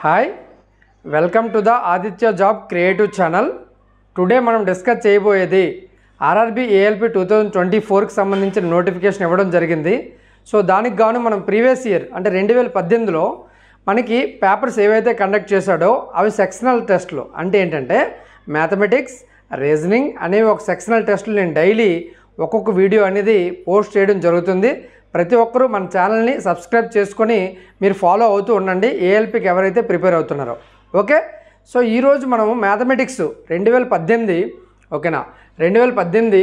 Hi welcome to the Aditya job creative channel. Today మనం discuss చేయబోయేది RRB ALP 2024కి సంబంధించిన notification ఇవ్వడం జరిగింది. సో దానికి గాను మనం ప్రీవియస్ ఇయర్ అంటే 2018లో మనకి పేపర్స్ ఏవైతే కండక్ట్ చేశాడో అవి సెక్షనల్ టెస్ట్లు. అంటే ఏంటంటే మ్యాథమెటిక్స్, రీజనింగ్ అనేవి ఒక సెక్షనల్ టెస్టులు నేను డైలీ ఒక్కొక్క వీడియో అనేది పోస్ట్ చేయడం జరుగుతుంది. ప్రతి ఒక్కరూ మన ఛానల్ని సబ్స్క్రైబ్ చేసుకొని మీరు ఫాలో అవుతూ ఉండండి ఏఎల్పికి ఎవరైతే ప్రిపేర్ అవుతున్నారో. ఓకే, సో ఈరోజు మనము మ్యాథమెటిక్స్ 2018 ఓకేనా 2018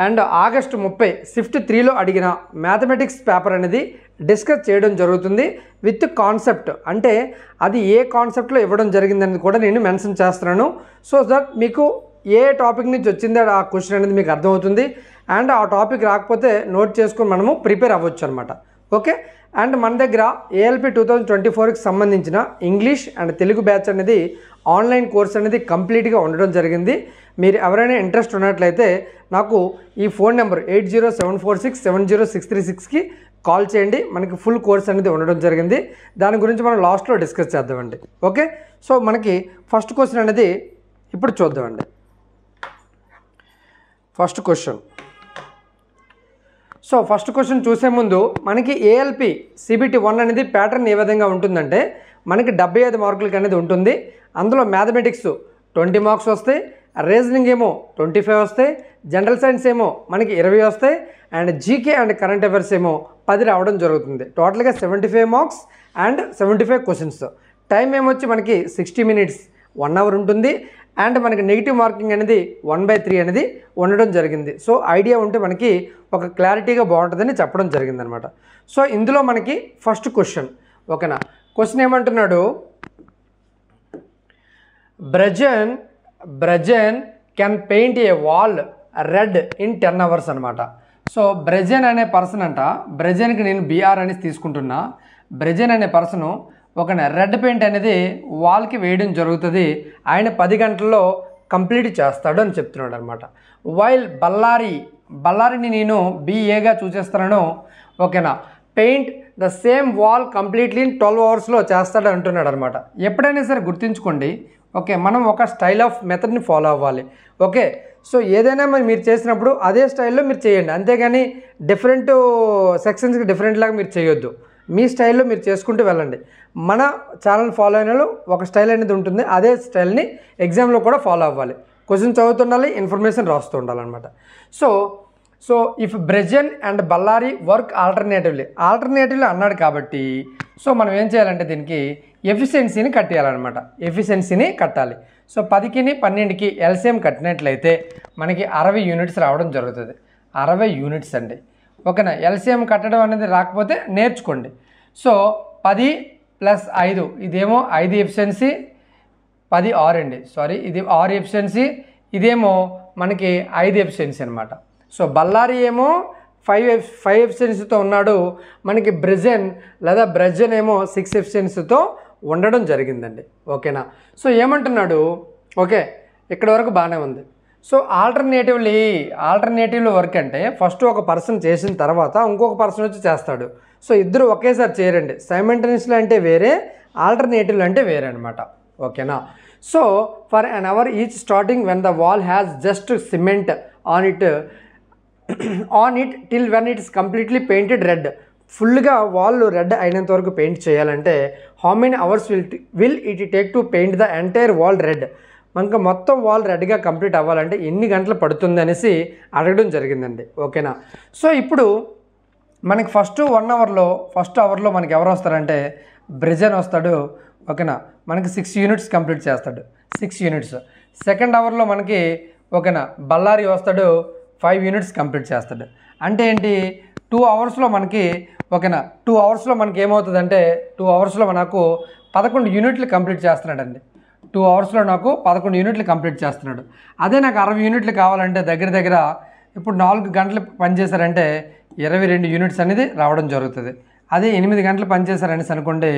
అండ్ ఆగస్టు 30 షిఫ్ట్ 3లో అడిగిన మ్యాథమెటిక్స్ పేపర్ అనేది డిస్కస్ చేయడం జరుగుతుంది విత్ కాన్సెప్ట్. అంటే అది ఏ కాన్సెప్ట్లో ఇవ్వడం జరిగిందని కూడా నేను మెన్షన్ చేస్తున్నాను. సో దట్ మీకు ఏ టాపిక్ నుంచి వచ్చిందో ఆ క్వశ్చన్ అనేది మీకు అర్థమవుతుంది. అండ్ ఆ టాపిక్ రాకపోతే నోట్ చేసుకొని మనము ప్రిపేర్ అవ్వచ్చు అనమాట. ఓకే, అండ్ మన దగ్గర ఏఎల్పి 2024కి సంబంధించిన ఇంగ్లీష్ అండ్ తెలుగు బ్యాచ్ అనేది ఆన్లైన్ కోర్స్ అనేది కంప్లీట్గా ఉండడం జరిగింది. మీరు ఎవరైనా ఇంట్రెస్ట్ ఉన్నట్లయితే నాకు ఈ ఫోన్ నెంబర్ 8074670636కి కాల్ చేయండి. మనకి ఫుల్ కోర్స్ అనేది ఉండడం జరిగింది. దాని గురించి మనం లాస్ట్లో డిస్కస్ చేద్దామండి. ఓకే, సో మనకి ఫస్ట్ క్వశ్చన్ అనేది ఇప్పుడు చూద్దామండి. ఫస్ట్ క్వశ్చన్ చూసే ముందు మనకి ఏఎల్పి సిబిటి 1 అనేది ప్యాటర్న్ ఏ విధంగా ఉంటుందంటే మనకి 75 మార్కులకి అనేది ఉంటుంది. అందులో మ్యాథమెటిక్స్ 20 మార్క్స్ వస్తాయి, రీజనింగ్ ఏమో 25 వస్తాయి, జనరల్ సైన్స్ ఏమో మనకి 20 వస్తాయి, and GK and current affairs ఏమో 10 రావడం జరుగుతుంది. టోటల్గా 75 మార్క్స్ అండ్ 75 క్వశ్చన్స్. టైం ఏమొచ్చి మనకి 60 మినిట్స్ 1 అవర్ ఉంటుంది. అండ్ మనకి నెగిటివ్ మార్కింగ్ అనేది 1/3 అనేది ఉండడం జరిగింది. సో ఐడియా ఉంటే మనకి ఒక క్లారిటీగా బాగుంటుందని చెప్పడం జరిగిందనమాట. సో ఇందులో మనకి ఫస్ట్ క్వశ్చన్ ఓకేనా. క్వశ్చన్ ఏమంటున్నాడు, బ్రెజన్ can paint a wall red in 10 hours అనమాట. సో బ్రెజన్ అనే పర్సన్ అంట, బ్రెజన్కి నేను బిఆర్ అనేది తీసుకుంటున్నా. బ్రెజన్ అనే పర్సను ఒక రెడ్ పెయింట్ అనేది వాల్కి వేయడం జరుగుతుంది. ఆయన 10 గంటల్లో కంప్లీట్ చేస్తాడు అని చెప్తున్నాడు అనమాట. వైల్ బళ్ళారిని నేను బిఏగా చూసేస్తున్నాను. ఓకేనా, paint the same wall completely in 12 అవర్స్లో చేస్తాడు అంటున్నాడు అనమాట. ఎప్పుడైనా సరే గుర్తుంచుకోండి, ఓకే, మనం ఒక స్టైల్ ఆఫ్ మెథడ్ని ఫాలో అవ్వాలి. ఓకే, సో ఏదైనా మీరు చేసినప్పుడు అదే స్టైల్లో మీరు చేయండి, అంతేగాని డిఫరెంట్ సెక్షన్స్కి డిఫరెంట్ లాగా మీరు చేయొద్దు. మీ స్టైల్లో మీరు చేసుకుంటూ వెళ్ళండి. మన ఛానల్ ఫాలో అయిన వాళ్ళు ఒక స్టైల్ అనేది ఉంటుంది, అదే స్టైల్ని ఎగ్జామ్లో కూడా ఫాలో అవ్వాలి. క్వశ్చన్ చదువుతుండాలి, ఇన్ఫర్మేషన్ రాస్తూ ఉండాలన్నమాట. సో ఇఫ్ బ్రెజన్ అండ్ బళ్ళారి వర్క్ ఆల్టర్నేటివ్లీ అన్నాడు కాబట్టి సో మనం ఏం చేయాలంటే దీనికి ఎఫిషియన్సీని కట్టేయాలన్నమాట. ఎఫిషియన్సీని కట్టాలి. సో 10కి 12కి ఎల్సిఎం కట్టినట్లయితే మనకి 60 యూనిట్స్ రావడం జరుగుతుంది. 60 యూనిట్స్ అండి. ఓకేనా, ఎల్సిఎం కట్టడం అనేది రాకపోతే నేర్చుకోండి. సో 10 + 5 ఇదేమో 5 ఎఫిషియన్సీ, 10 6 అండి, సారీ ఇది 6 ఎఫిషియన్సీ, ఇదేమో మనకి 5 ఎఫిషియన్సీ అనమాట. సో బళ్ళారి ఏమో 5 ఎఫిషియన్సీతో ఉన్నాడు, మనకి బ్రెజన్ ఏమో 6 ఎఫిషియన్సీతో ఉండడం జరిగిందండి. ఓకేనా, సో ఏమంటున్నాడు, ఓకే ఇక్కడ వరకు బాగానే ఉంది. సో ఆల్టర్నేటివ్లో వర్క్ అంటే ఫస్ట్ ఒక పర్సన్ చేసిన తర్వాత ఇంకొక పర్సన్ వచ్చి చేస్తాడు. సో ఇద్దరు ఒకేసారి చేయరండి. సైమంటేనియస్లీ అంటే వేరే, ఆల్టర్నేటివ్లు అంటే వేరే అనమాట. ఓకేనా, so for an hour each starting when the wall has just cement on it till when it's completely painted red. ఫుల్గా వాల్ రెడ్ అయినంత వరకు పెయింట్ చేయాలంటే how many hours will it take to paint the entire wall red. మనకు మొత్తం wall రెడ్గా complete అవ్వాలంటే ఎన్ని గంటలు పడుతుంది అనేసి అడగడం జరిగిందండి. ఓకేనా, సో ఇప్పుడు మనకి ఫస్ట్ అవర్లో మనకి ఎవరు వస్తారంటే బ్రెజన్ వస్తాడు. ఓకేనా, మనకి 6 యూనిట్స్ కంప్లీట్ చేస్తాడు, 6 యూనిట్స్. సెకండ్ అవర్లో మనకి ఓకేనా బళ్ళారి వస్తాడు, 5 యూనిట్స్ కంప్లీట్ చేస్తాడు. అంటే ఏంటి, 2 అవర్స్లో మనకి ఓకేనా 2 అవర్స్లో మనకి ఏమవుతుందంటే 2 అవర్స్లో మనకు 11 యూనిట్లు కంప్లీట్ చేస్తున్నాడండి. 2 అవర్స్లో నాకు 11 యూనిట్లు కంప్లీట్ చేస్తున్నాడు. అదే నాకు 60 యూనిట్లు కావాలంటే దగ్గర ఇప్పుడు 4 గంటలు పనిచేశారంటే 22 యూనిట్స్ అనేది రావడం జరుగుతుంది. అదే 8 గంటలు పనిచేశారనేసి అనుకోండి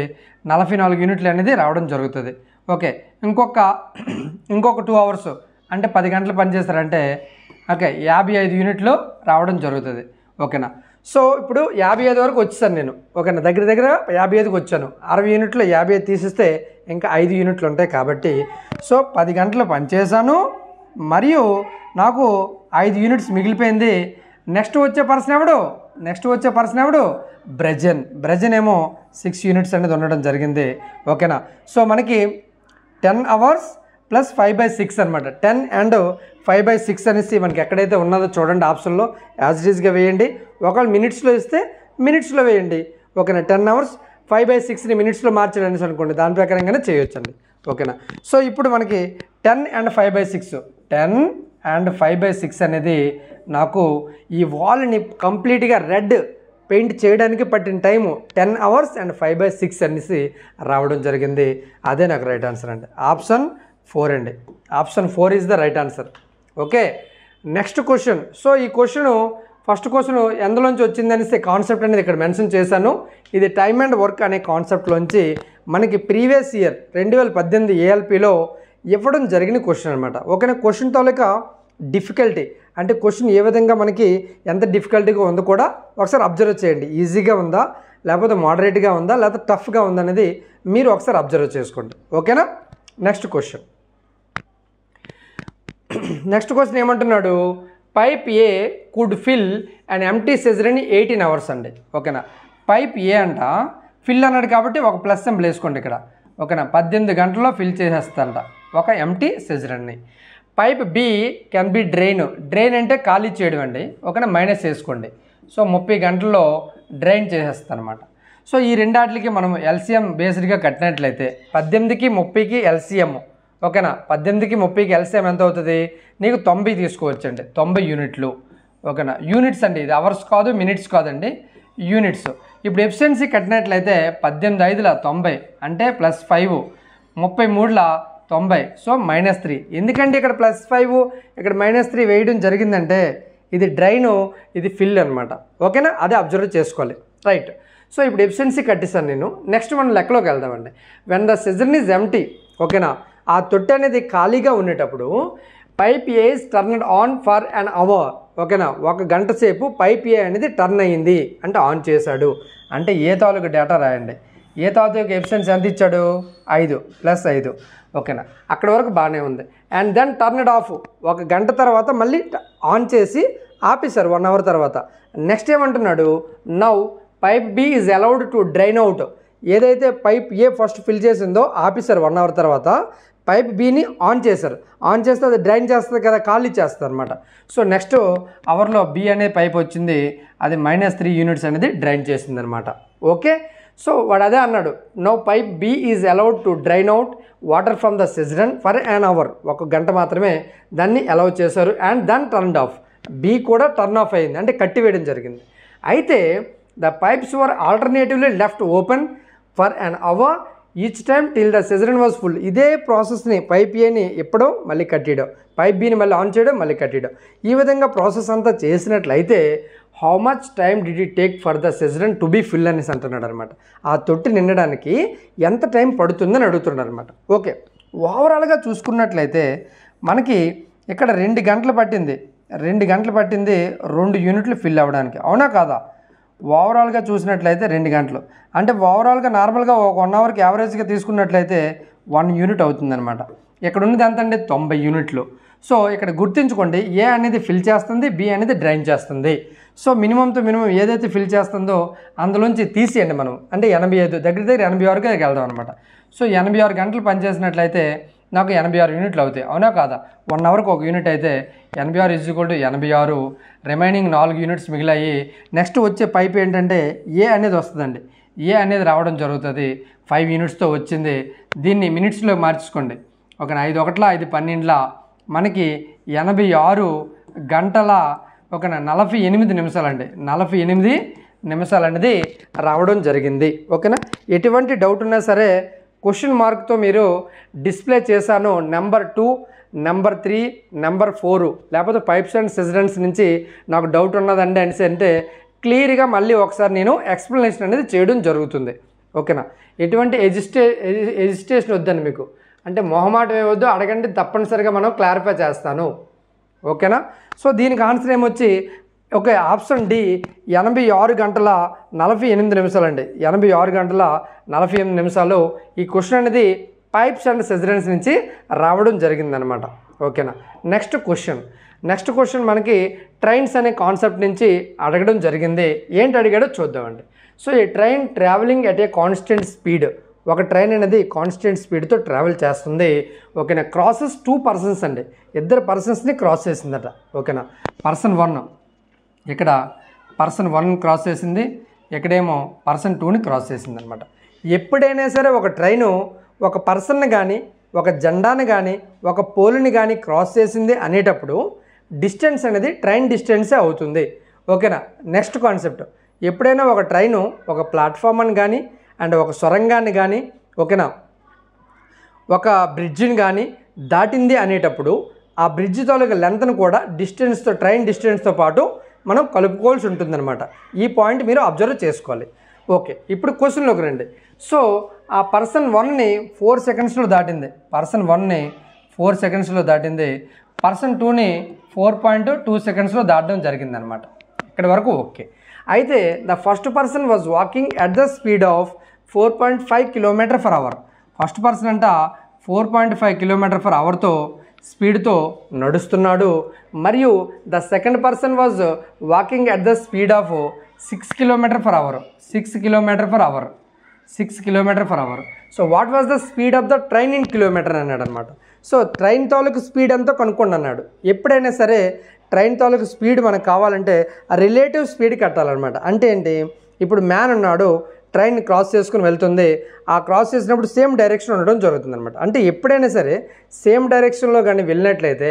44 యూనిట్లు అనేది రావడం జరుగుతుంది. ఓకే, ఇంకొక 2 అవర్స్ అంటే 10 గంటలు పనిచేశారంటే ఓకే 55 యూనిట్లు రావడం జరుగుతుంది. ఓకేనా, సో ఇప్పుడు 55 వరకు వచ్చేసాను నేను. ఓకేనా, దగ్గర దగ్గర 55కి వచ్చాను. 60 యూనిట్లు 55 తీసిస్తే ఇంకా 5 యూనిట్లు ఉంటాయి కాబట్టి సో 10 గంటలు పనిచేశాను మరియు నాకు 5 యూనిట్స్ మిగిలిపోయింది. నెక్స్ట్ వచ్చే పర్సన్ ఎవడు బ్రెజన్ ఏమో 6 యూనిట్స్ అనేది ఉండడం జరిగింది. ఓకేనా, సో మనకి 10 అవర్స్ ప్లస్ 5/6 అనమాట. 10 and 5/6 అనేసి మనకి ఎక్కడైతే ఉన్నదో చూడండి ఆప్షన్లో యాజ్ ఇట్ ఈస్గా వేయండి. ఒకవేళ మినిట్స్లో ఇస్తే మినిట్స్లో వేయండి. ఓకేనా, 10 అవర్స్ 5/6ని మినిట్స్లో మార్చడం అనేసి అనుకోండి, దాని ప్రకారంగానే చేయొచ్చండి. ఓకేనా, సో ఇప్పుడు మనకి 10 and 5/6 అనేది నాకు ఈ వాల్ని కంప్లీట్గా రెడ్ పెయింట్ చేయడానికి పట్టిన టైము 10 అవర్స్ అండ్ 5/6 అనేసి రావడం జరిగింది. అదే నాకు రైట్ ఆన్సర్ అండి. ఆప్షన్ 4 అండి. Option 4 is the right answer. Okay, next question. So ఈ ఫస్ట్ క్వశ్చన్ ఎందులోంచి వచ్చిందనేసి కాన్సెప్ట్ అనేది ఇక్కడ మెన్షన్ చేశాను. ఇది టైమ్ అండ్ వర్క్ అనే కాన్సెప్ట్లోంచి మనకి ప్రీవియస్ ఇయర్ 2018 ఏఎల్పిలో ఇవ్వడం జరిగిన క్వశ్చన్ అనమాట. ఓకేనా, క్వశ్చన్ తాలూకా డిఫికల్టీ అంటే క్వశ్చన్ ఏ విధంగా మనకి ఎంత డిఫికల్టీగా ఉందో కూడా ఒకసారి అబ్జర్వ్ చేయండి. ఈజీగా ఉందా, లేకపోతే మోడరేట్గా ఉందా, లేకపోతే టఫ్గా ఉందా అనేది మీరు ఒకసారి అబ్జర్వ్ చేసుకోండి. ఓకేనా, నెక్స్ట్ క్వశ్చన్ ఏమంటున్నాడు, pipe A could fill and empty cistern అని 18 అవర్స్ అండి. ఓకేనా, పైప్ ఏ అంట ఫిల్ అన్నాడు కాబట్టి ఒక ప్లస్ సింబల్ వేసుకోండి ఇక్కడ. ఓకేనా, 18 గంటల్లో ఫిల్ చేసేస్తారంట ఒక ఎంటీ సెజరన్ని. Pipe B can be drain అంటే ఖాళీ చేయడం అండి. ఓకేనా, మైనస్ వేసుకోండి. సో 30 గంటల్లో డ్రైన్ చేసేస్తాను అనమాట. సో ఈ రెండాటికి మనం ఎల్సిఎం బేస్డ్గా కట్టినట్లయితే 18కి 30కి ఎల్సిఎం. ఓకేనా, 18కి 30కి ఎల్సిఎం ఎంత అవుతుంది, నీకు 90 తీసుకోవచ్చండి. 90 యూనిట్లు. ఓకేనా, యూనిట్స్ అండి, ఇది అవర్స్ కాదు మినిట్స్ కాదండి, యూనిట్స్. ఇప్పుడు ఎఫిషియన్సీ కట్టినట్లయితే 18/5 90 అంటే +5, 33 90, సో -3. ఎందుకంటే ఇక్కడ +5 ఇక్కడ -3 వేయడం జరిగిందంటే ఇది డ్రైను, ఇది ఫిల్ అనమాట. ఓకేనా, అదే అబ్జర్వ్ చేసుకోవాలి. రైట్, సో ఇప్పుడు ఎఫిషియన్సీ కట్టేసాను నేను. నెక్స్ట్ మనం లెక్కలోకి వెళ్దామండి. When the cistern is empty. ఓకేనా, ఆ తొట్టె అనేది ఖాళీగా ఉండేటప్పుడు pipe A is turned on for an hour. ఓకేనా, 1 గంట సేపు పైప్ ఏ అనేది టర్న్ అయ్యింది అంటే ఆన్ చేశాడు అంటే ఏ తాలూకు డేటా రాయండి. ఏ తాలూకు ఎఫిషియన్సీ ఎంత ఇచ్చాడు, 5 + 5. ఓకేనా, అక్కడ వరకు బాగానే ఉంది. అండ్ దెన్ టర్న్డ్ ఆఫ్, 1 గంట తర్వాత మళ్ళీ ఆన్ చేసి ఆపేశారు 1 అవర్ తర్వాత. నెక్స్ట్ ఏమంటున్నాడు, now pipe B is allowed to drain out. ఏదైతే పైప్ ఏ ఫస్ట్ ఫిల్ చేసిందో ఆపేశారు 1 అవర్ తర్వాత, పైప్ బిని ఆన్ చేశారు. ఆన్ చేస్తే అది డ్రైన్ చేస్తుంది కదా, ఖాళీ చేస్తుంది అనమాట. సో నెక్స్ట్ అవర్లో బి అనే పైప్ వచ్చింది, అది -3 యూనిట్స్ అనేది డ్రైన్ చేసింది అనమాట. ఓకే, సో వాడు అదే అన్నాడు, no pipe B is allowed to drain out water from the cistern for an hour. 1 గంట మాత్రమే దాన్ని అలౌ చేశారు. And then turned off, B కూడా టర్న్ ఆఫ్ అయింది అంటే కట్టివేయడం జరిగింది. అయితే the pipes were alternatively left open for an hour each time till the cistern was full. ఇదే ప్రాసెస్ని పైప్ ఏని ఎప్పుడో మళ్ళీ కట్టేయడం, పైప్ బిని మళ్ళీ ఆన్ చేయడం, మళ్ళీ కట్టేయడం, ఈ విధంగా ప్రాసెస్ అంతా చేసినట్లయితే how much time did it take for the cistern to be fill అనేసి అంటున్నాడు అనమాట. ఆ తొట్టి నిండడానికి ఎంత టైం పడుతుందని అడుగుతున్నాడు అనమాట. ఓకే, ఓవరాల్గా చూసుకున్నట్లయితే మనకి ఇక్కడ 2 గంటలు పట్టింది. 2 యూనిట్లు ఫిల్ అవ్వడానికి, అవునా కాదా? ఓవరాల్గా చూసినట్లయితే 2 గంటలు అంటే ఓవరాల్గా నార్మల్గా 1 అవర్కి యావరేజ్గా తీసుకున్నట్లయితే 1 యూనిట్ అవుతుందన్నమాట. ఇక్కడ ఉన్నది ఎంత అండి, 90 యూనిట్లు. సో ఇక్కడ గుర్తుంచుకోండి, ఏ అనేది ఫిల్ చేస్తుంది, బి అనేది డ్రైన్ చేస్తుంది. సో మినిమంతో మినిమం ఏదైతే ఫిల్ చేస్తుందో అందులోంచి తీసేయండి మనం, అంటే 85, దగ్గర 80 వరకు వెళ్దాం అనమాట. సో 86 గంటలు పనిచేసినట్లయితే నాకు 86 యూనిట్లు అవుతాయి, అవునా కాదా? 1 అవర్కి 1 యూనిట్ అయితే 86 = 86, రిమైనింగ్ 4 యూనిట్స్ మిగిలాయి. నెక్స్ట్ వచ్చే పైప్ ఏంటంటే ఏ అనేది వస్తుందండి. ఏ అనేది రావడం జరుగుతుంది, 5 యూనిట్స్తో వచ్చింది. దీన్ని మినిట్స్లో మార్చుకోండి. ఒక 5 1 5 12 మనకి 86 గంటల 48 నిమిషాలండి. 48 నిమిషాలు అనేది రావడం జరిగింది. ఓకేనా, ఎటువంటి డౌట్ ఉన్నా సరే క్వశ్చన్ మార్క్తో మీరు డిస్ప్లే చేశాను. నెంబర్ 2, నెంబర్ 3, నెంబర్ 4, లేకపోతే పైప్స్ అండ్ సిజరన్స్ నుంచి నాకు డౌట్ ఉన్నదండి అనేసి అంటే క్లియర్గా మళ్ళీ ఒకసారి నేను ఎక్స్ప్లెనేషన్ అనేది చేయడం జరుగుతుంది. ఓకేనా, ఎటువంటి ఎజిస్టేషన్ వద్దండి మీకు, అంటే మొహమాటం ఏమొద్దు, అడగండి, తప్పనిసరిగా మనం క్లారిఫై చేస్తాను. ఓకేనా, సో దీనికి ఆన్సర్ ఏమొచ్చి ఓకే, ఆప్షన్ డి 86 గంటల 48 నిమిషాలు అండి. 86 గంటల 48 నిమిషాలు ఈ క్వశ్చన్ అనేది పైప్స్ అండ్ సెజరెన్స్ నుంచి రావడం జరిగిందనమాట. ఓకేనా. నెక్స్ట్ క్వశ్చన్ మనకి ట్రైన్స్ అనే కాన్సెప్ట్ నుంచి అడగడం జరిగింది. ఏంటి అడిగాడో చూద్దామండి. సో ఈ train travelling at a constant speed, ఒక ట్రైన్ అనేది కాన్స్టెంట్ స్పీడ్తో ట్రావెల్ చేస్తుంది. ఓకేనా. క్రాసెస్ 2 పర్సన్స్ అండి, 2 పర్సన్స్ని క్రాస్ చేసిందట. ఓకేనా. పర్సన్ 1 ఇక్కడ పర్సన్ 1 క్రాస్ చేసింది, ఇక్కడేమో పర్సన్ 2ని క్రాస్ చేసింది అనమాట. ఎప్పుడైనా సరే ఒక ట్రైను ఒక పర్సన్ని కానీ ఒక జెండాని కానీ ఒక పోల్ని కానీ క్రాస్ చేసింది అనేటప్పుడు డిస్టెన్స్ అనేది ట్రైన్ డిస్టెన్సే అవుతుంది. ఓకేనా. నెక్స్ట్ కాన్సెప్ట్, ఎప్పుడైనా ఒక ట్రైను ఒక ప్లాట్ఫామ్ని కానీ అండ్ ఒక సొరంగాన్ని కానీ ఓకేనా ఒక బ్రిడ్జిని కానీ దాటింది అనేటప్పుడు ఆ బ్రిడ్జ్ తాలూకా లెంత్ను కూడా ట్రైన్ డిస్టెన్స్తో పాటు మనం కలుపుకోవాల్సి ఉంటుందన్నమాట. ఈ పాయింట్ మీరు అబ్జర్వ్ చేసుకోవాలి. ఓకే, ఇప్పుడు క్వశ్చన్లోకి రండి. సో ఆ పర్సన్ 1ని 4 సెకండ్స్లో దాటింది, పర్సన్ 1ని 4 సెకండ్స్లో దాటింది, పర్సన్ 2ని 4.2 సెకండ్స్లో దాటడం జరిగిందనమాట. ఇక్కడ వరకు ఓకే. అయితే the first person was walking at the speed of 4.5 km/h. First person అంట 4.5 km/hతో స్పీడ్తో నడుస్తున్నాడు. మరియు the second person was walking at the speed of 6 km/h. 6 km/h. So what was the speed of the train in kilometre అన్నాడు అనమాట. So train తాలూకు speed ఎంతో కనుక్కోండి అన్నాడు. ఎప్పుడైనా సరే ట్రైన్ తాలూకు స్పీడ్ మనకు కావాలంటే ఆ రిలేటివ్ స్పీడ్ కట్టాలన్నమాట. అంటే ఏంటి, ఇప్పుడు మ్యాన్ ఉన్నాడు, ట్రైన్ క్రాస్ చేసుకుని వెళ్తుంది, ఆ క్రాస్ చేసినప్పుడు సేమ్ డైరెక్షన్ ఉండడం జరుగుతుంది అనమాట. అంటే ఎప్పుడైనా సరే సేమ్ డైరెక్షన్లో కానీ వెళ్ళినట్లయితే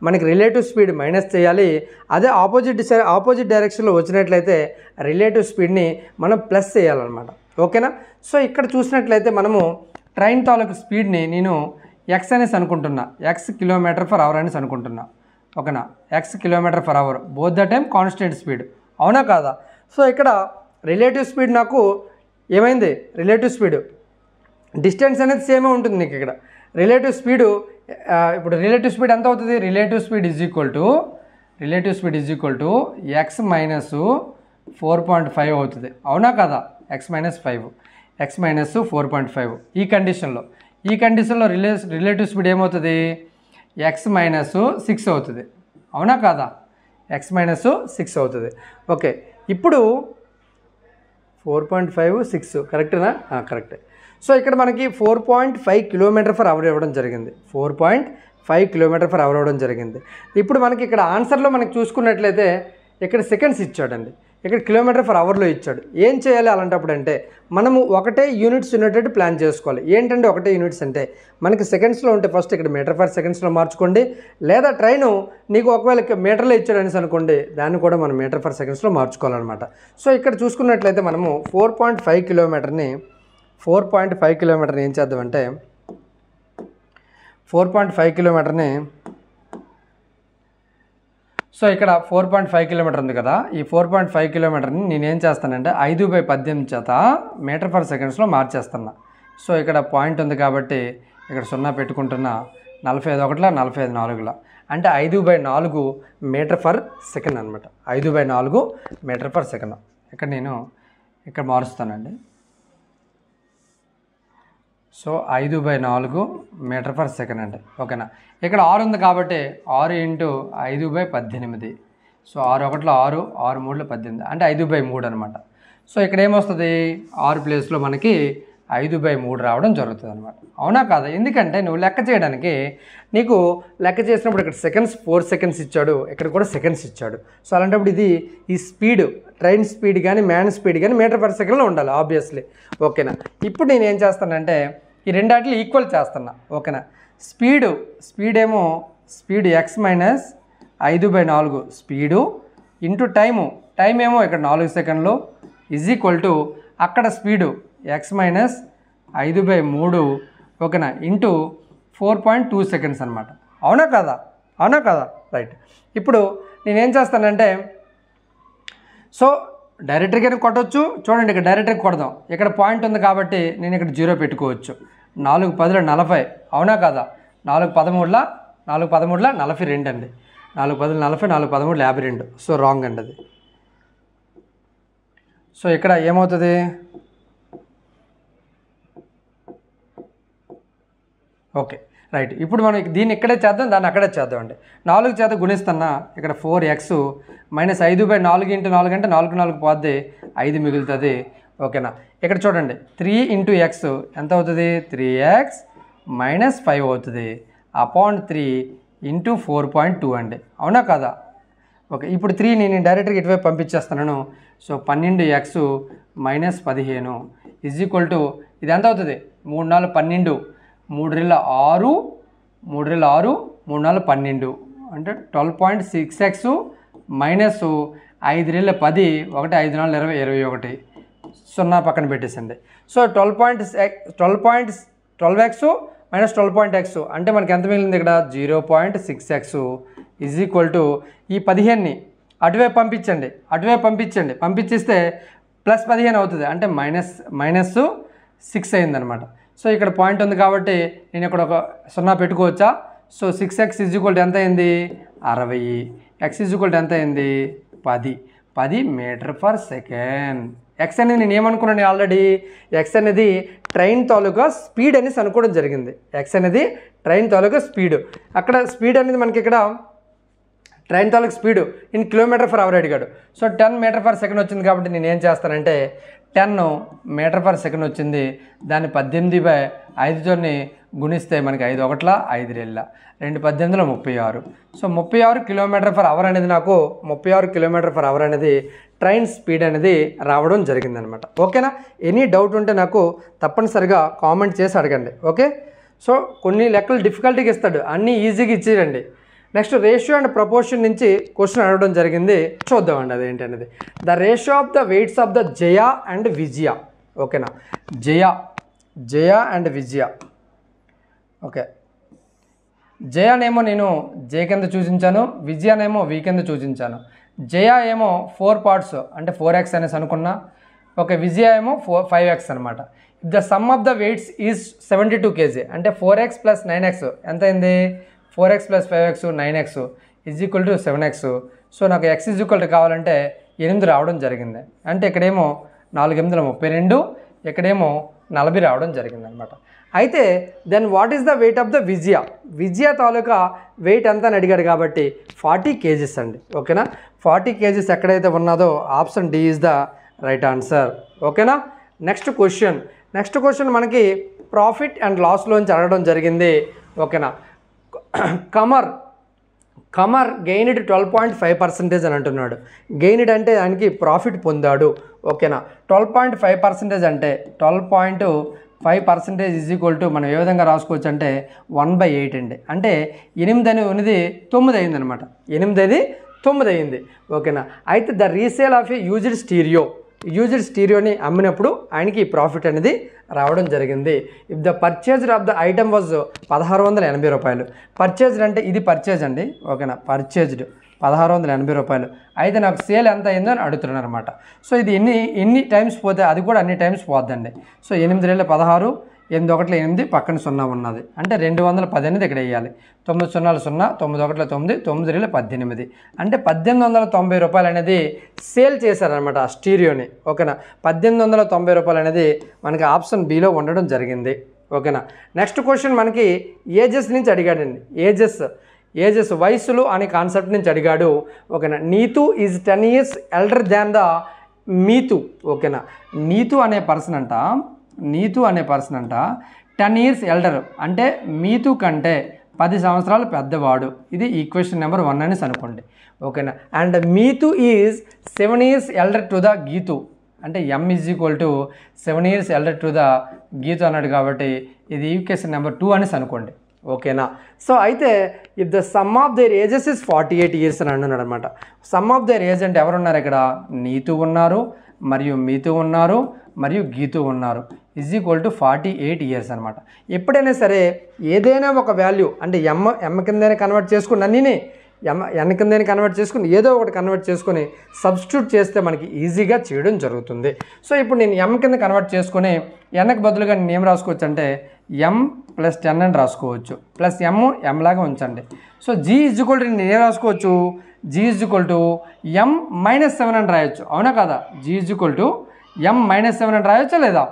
మనకి రిలేటివ్ స్పీడ్ మైనస్ చేయాలి. అదే ఆపోజిట్ డైరెక్షన్లో వచ్చినట్లయితే రిలేటివ్ స్పీడ్ని మనం ప్లస్ చేయాలన్నమాట. ఓకేనా. సో ఇక్కడ చూసినట్లయితే మనము ట్రైన్ తాలూకు స్పీడ్ని నేను ఎక్స్ అనేసి అనుకుంటున్నా, x km/h అనేసి అనుకుంటున్నా. ఓకేనా. x km/h, both the time constant speed, అవునా కాదా. సో ఇక్కడ రిలేటివ్ స్పీడ్ నాకు ఏమైంది, రిలేటివ్ స్పీడ్ డిస్టెన్స్ అనేది సేమే ఉంటుంది నీకు ఇక్కడ. రిలేటివ్ స్పీడ్ ఇప్పుడు రిలేటివ్ స్పీడ్ ఎంత అవుతుంది, relative speed is equal to x - 4.5 అవుతుంది, అవునా కదా. x - 4.5 ఈ కండిషన్లో రిలేటివ్ స్పీడ్ ఏమవుతుంది, x - 6 అవుతుంది, అవునా కాదా. x - 6 అవుతుంది. ఓకే, ఇప్పుడు 4.5 6 కరెక్టేనా, కరెక్టే. సో ఇక్కడ మనకి 4.5 km/h ఇవ్వడం జరిగింది, 4.5 km/h ఇవ్వడం జరిగింది. ఇప్పుడు మనకి ఇక్కడ ఆన్సర్లో మనకి చూసుకున్నట్లయితే ఇక్కడ సెకండ్స్ ఇచ్చాడండి, ఇక్కడ km/hలో ఇచ్చాడు. ఏం చేయాలి అలాంటప్పుడు అంటే మనము ఒకటే యూనిట్స్ ఉన్నట్టు ప్లాన్ చేసుకోవాలి. ఏంటంటే ఒకటే యూనిట్స్ అంటే మనకి సెకండ్స్లో ఉంటే ఫస్ట్ ఇక్కడ m/s మార్చుకోండి, లేదా ట్రైను నీకు ఒకవేళ మీటర్లో ఇచ్చాడు అనేసి అనుకోండి, దాన్ని కూడా మనం m/s మార్చుకోవాలన్నమాట. సో ఇక్కడ చూసుకున్నట్లయితే మనము 4.5 km ఏం చేద్దామంటే 4.5 km సో ఇక్కడ 4.5 km ఉంది కదా, ఈ 4.5 kmని నేనేం చేస్తానంటే 5/18 చేత m/s మార్చేస్తున్నా. సో ఇక్కడ పాయింట్ ఉంది కాబట్టి ఇక్కడ 0 పెట్టుకుంటున్నా, 45 45 4 అంటే 5/4 m/s అనమాట. 5/4 m/s. ఇక్కడ నేను ఇక్కడ మారుస్తానండి. సో 5/4 m/s అండి. ఓకేనా. ఇక్కడ 6 ఉంది కాబట్టి 6 × 5/18. సో 6 1 6, 6 3 18 అంటే 5/3 అనమాట. సో ఇక్కడ ఏమొస్తుంది, 6 ప్లేస్లో మనకి 5/3 రావడం జరుగుతుంది అనమాట, అవునా కాదా. ఎందుకంటే నువ్వు లెక్క చేయడానికి నీకు లెక్క చేసినప్పుడు ఇక్కడ సెకండ్స్ 4 సెకండ్స్ ఇచ్చాడు, ఇక్కడ కూడా సెకండ్స్ ఇచ్చాడు. సో అలాంటప్పుడు ఈ స్పీడ్ ట్రైన్ స్పీడ్ కానీ మ్యాన్ స్పీడ్ కానీ m/s ఉండాలి ఆబ్వియస్లీ. ఓకేనా. ఇప్పుడు నేను ఏం చేస్తానంటే ఈ రెండాటిని ఈక్వల్ చేస్తున్నా. ఓకేనా. స్పీడ్ ఏమో x - 5/4 స్పీడు ఇంటూ టైం ఏమో ఇక్కడ 4 సెకండ్లు ఈజ్ ఈక్వల్ టు అక్కడ స్పీడు x - 5/3 ఓకేనా ఇంటూ 4.2 సెకండ్స్ అనమాట, అవునా కదా. రైట్. ఇప్పుడు నేనేం చేస్తానంటే సో డైరెక్ట్గా కొట్టవచ్చు, చూడండి ఇక్కడ డైరెక్ట్గా కొడదాం. ఇక్కడ పాయింట్ ఉంది కాబట్టి నేను ఇక్కడ 0 పెట్టుకోవచ్చు. 4 10 40, అవునా కదా. 4 13 42 అండి. 4 10 40, 4 13 52. సో రాంగ్ అండి అది. సో ఇక్కడ ఏమవుతుంది, ఓకే రైట్. ఇప్పుడు మనం దీన్ని ఇక్కడే చేద్దాం, దాన్ని అక్కడే చేద్దాం అండి. 4 చేత గుణిస్తున్నా, ఇక్కడ 4x మైనస్ 5/4 × 4 అంటే 4 4 పోద్ది, 5 మిగులుతుంది. ఓకేనా. ఇక్కడ చూడండి 3 × x ఎంత అవుతుంది, 3x మైనస్ 5 అవుతుంది అపాన్ 3 × 4.2 అండి. అవునా కదా. ఓకే, ఇప్పుడు 3 నేను డైరెక్ట్గా ఇటువైపు పంపించేస్తున్నాను. So 12x minus 15 is equal to ఇది ఎంత అవుతుంది, 3 4 12, 3 2 6, 3 2 6, 3 4 12 అంటే 12.6x మైనస్ 5 2 10, 1 5 4 20, 21, 0 పక్కన పెట్టేసండి. సో 12x మైనస్ 12.x అంటే మనకి ఎంత మిగిలింది ఇక్కడ, 0.6x ఈజ్ ఈక్వల్ టు ఈ 15ని అటువైపు పంపించండి, పంపించిస్తే ప్లస్ 15 అవుతుంది అంటే మైనస్ 6 అయిందనమాట. సో ఇక్కడ పాయింట్ ఉంది కాబట్టి నేను ఇక్కడ ఒక 0 పెట్టుకోవచ్చా. So 6x is equal to ఎంత అయింది, 60, x ఈజ్ ఈక్వల్ టు ఎంత అయింది, 10 మీటర్ పర్ సెకండ్. x అనేది నేను ఏమనుకున్నాను ఆల్రెడీ, x అనేది ట్రైన్ తాలూకా స్పీడ్ అనేసి అనుకోవడం జరిగింది. x అనేది ట్రైన్ తాలూకా స్పీడ్. అక్కడ స్పీడ్ అనేది మనకి ఇక్కడ ట్రైన్ తాలూకా speed in kilometre per hour అడిగాడు. సో 10 మీటర్ పర్ సెకండ్ వచ్చింది కాబట్టి నేను ఏం చేస్తానంటే 10 మీటర్ పర్ సెకండ్ వచ్చింది, దాన్ని 18/5తో గుణిస్తే మనకి 5 1 5 2 18 36. సో 36 కిలోమీటర్ ఫర్ అవర్ అనేది నాకు 36 కిలోమీటర్ ఫర్ అవర్ అనేది ట్రైన్ స్పీడ్ అనేది రావడం జరిగిందనమాట. ఓకేనా. ఎనీ డౌట్ ఉంటే నాకు తప్పనిసరిగా కామెంట్ చేసి అడగండి. ఓకే. సో కొన్ని లెక్కలు డిఫికల్టీగా ఇస్తాడు, అన్నీ ఈజీగా ఇచ్చేయండి. నెక్స్ట్ రేషియో అండ్ ప్రపోర్షన్ నుంచి క్వశ్చన్ అడగడం జరిగింది, చూద్దామండి అదేంటనేది. The ratio of the weights of the Jaya and Vijaya. ఓకేనా. Jaya and Vijaya. ఓకే, జయనేమో నేను జే కింద సూచించాను, విజయనేమో వి కింద సూచించాను. జయ ఏమో 4 పార్ట్స్ అంటే 4x అనేసి అనుకున్నా. ఓకే, విజయ ఏమో 5x అనమాట. If the sum of the weights is 72 kg అంటే 4x + 9x ఎంత అయింది, 4x + 5x 9x is equal to 7x. So నాకు x ఈజ్ ఈక్వల్ టు కావాలంటే 8 రావడం జరిగింది. అంటే ఇక్కడేమో 4 8 32, ఇక్కడేమో 40 రావడం జరిగింది అనమాట. అయితే then what is the weight of the Vijaya తాలూకా వెయిట్ ఎంత అని అడిగాడు కాబట్టి 40 kg అండి. ఓకేనా. 40 kg ఎక్కడైతే ఉన్నదో option D is the right answer. ఓకేనా. నెక్స్ట్ క్వశ్చన్ మనకి ప్రాఫిట్ అండ్ లాస్లోంచి అడగడం జరిగింది. ఓకేనా. కమర్ గెయిన్డ్ 12.5% అని అంటున్నాడు. గెయిన్డ్ అంటే దానికి ప్రాఫిట్ పొందాడు. ఓకేనా. 12.5% అంటే 12.5% ఈజ్ ఈక్వల్ టు మనం ఏ విధంగా రాసుకోవచ్చు అంటే 1/8 అండి. అంటే 8 అని ఉన్నది 9 అయింది అనమాట. 8 అది 9 అయింది. ఓకేనా. అయితే the resale of a used స్టీరియోని అమ్మినప్పుడు ఆయనకి ప్రాఫిట్ అనేది రావడం జరిగింది. If the purchased of the item was 1680 రూపాయలు. పర్చేజ్డ్ అంటే ఇది పర్చేజ్ అండి. ఓకేనా. పర్చేజ్డ్ 1680 రూపాయలు. అయితే నాకు సేల్ ఎంత అయిందో అని అడుగుతున్నాను అనమాట. సో ఇది ఎన్ని టైమ్స్ పోతే అది కూడా అన్ని టైమ్స్ పోద్దండి. సో 8 2 16, 8 1 8, పక్కన 0 ఉన్నది అంటే 210 అనేది ఇక్కడ వేయాలి. 9 0 0, 9 1 9, 9 2 18 అంటే 1890 రూపాయలు అనేది సేల్ చేశారనమాట ఆ స్టీరియోని. ఓకేనా. 1890 రూపాయలు అనేది మనకి ఆప్షన్ బిలో ఉండడం జరిగింది. ఓకేనా. నెక్స్ట్ క్వశ్చన్ మనకి ఏజెస్ నుంచి అడిగాడండి. ఏజెస్ వయసులు అనే కాన్సెప్ట్ నుంచి అడిగాడు. ఓకేనా. Neetu is 10 years elder than the Meetu. ఓకేనా. నీతు అనే పర్సన్ అంట 10 years ఎల్డర్ అంటే మీతు కంటే 10 సంవత్సరాలు పెద్దవాడు. ఇది ఈక్వేషన్ నెంబర్ 1 అనేసి అనుకోండి. ఓకేనా. And Meetu is 7 years elder to the Geetu అంటే M is equal to 7 years elder to the Geetu అన్నాడు కాబట్టి ఇది ఈక్వేషన్ నెంబర్ 2 అనేసి అనుకోండి. ఓకేనా. సో అయితే if the sum of their ages is 48 years అని అంటున్నాడు అనమాట. సమ్ ఆఫ్ దేర్ ఏజ్ అంటే ఎవరున్నారు ఇక్కడ, నీతు ఉన్నారు, మరియు మీతు ఉన్నారు, మరియు గీతు ఉన్నారు. ఈజ్ ఈక్వల్ టు 48 years అనమాట. ఎప్పుడైనా సరే ఏదైనా ఒక వాల్యూ అంటే ఎమ్ కిందనే కన్వర్ట్ చేసుకుని అన్నీ ఎన్ కిందని కన్వర్ట్ చేసుకుని ఏదో ఒకటి కన్వర్ట్ చేసుకొని సబ్స్టిట్యూట్ చేస్తే మనకి ఈజీగా చేయడం జరుగుతుంది. సో ఇప్పుడు నేను ఎమ్ కింద కన్వర్ట్ చేసుకొని ఎన్కి బదులుగా నేను ఏం రాసుకోవచ్చు అంటే m ప్లస్ 10 అని రాసుకోవచ్చు, ప్లస్ ఎం లాగా ఉంచండి. So G is equal to నేను ఏం రాసుకోవచ్చు, G is equal to m-7 అని రాయొచ్చు, అవునా కదా. G is equal to m-7 అని రాయొచ్చా లేదా,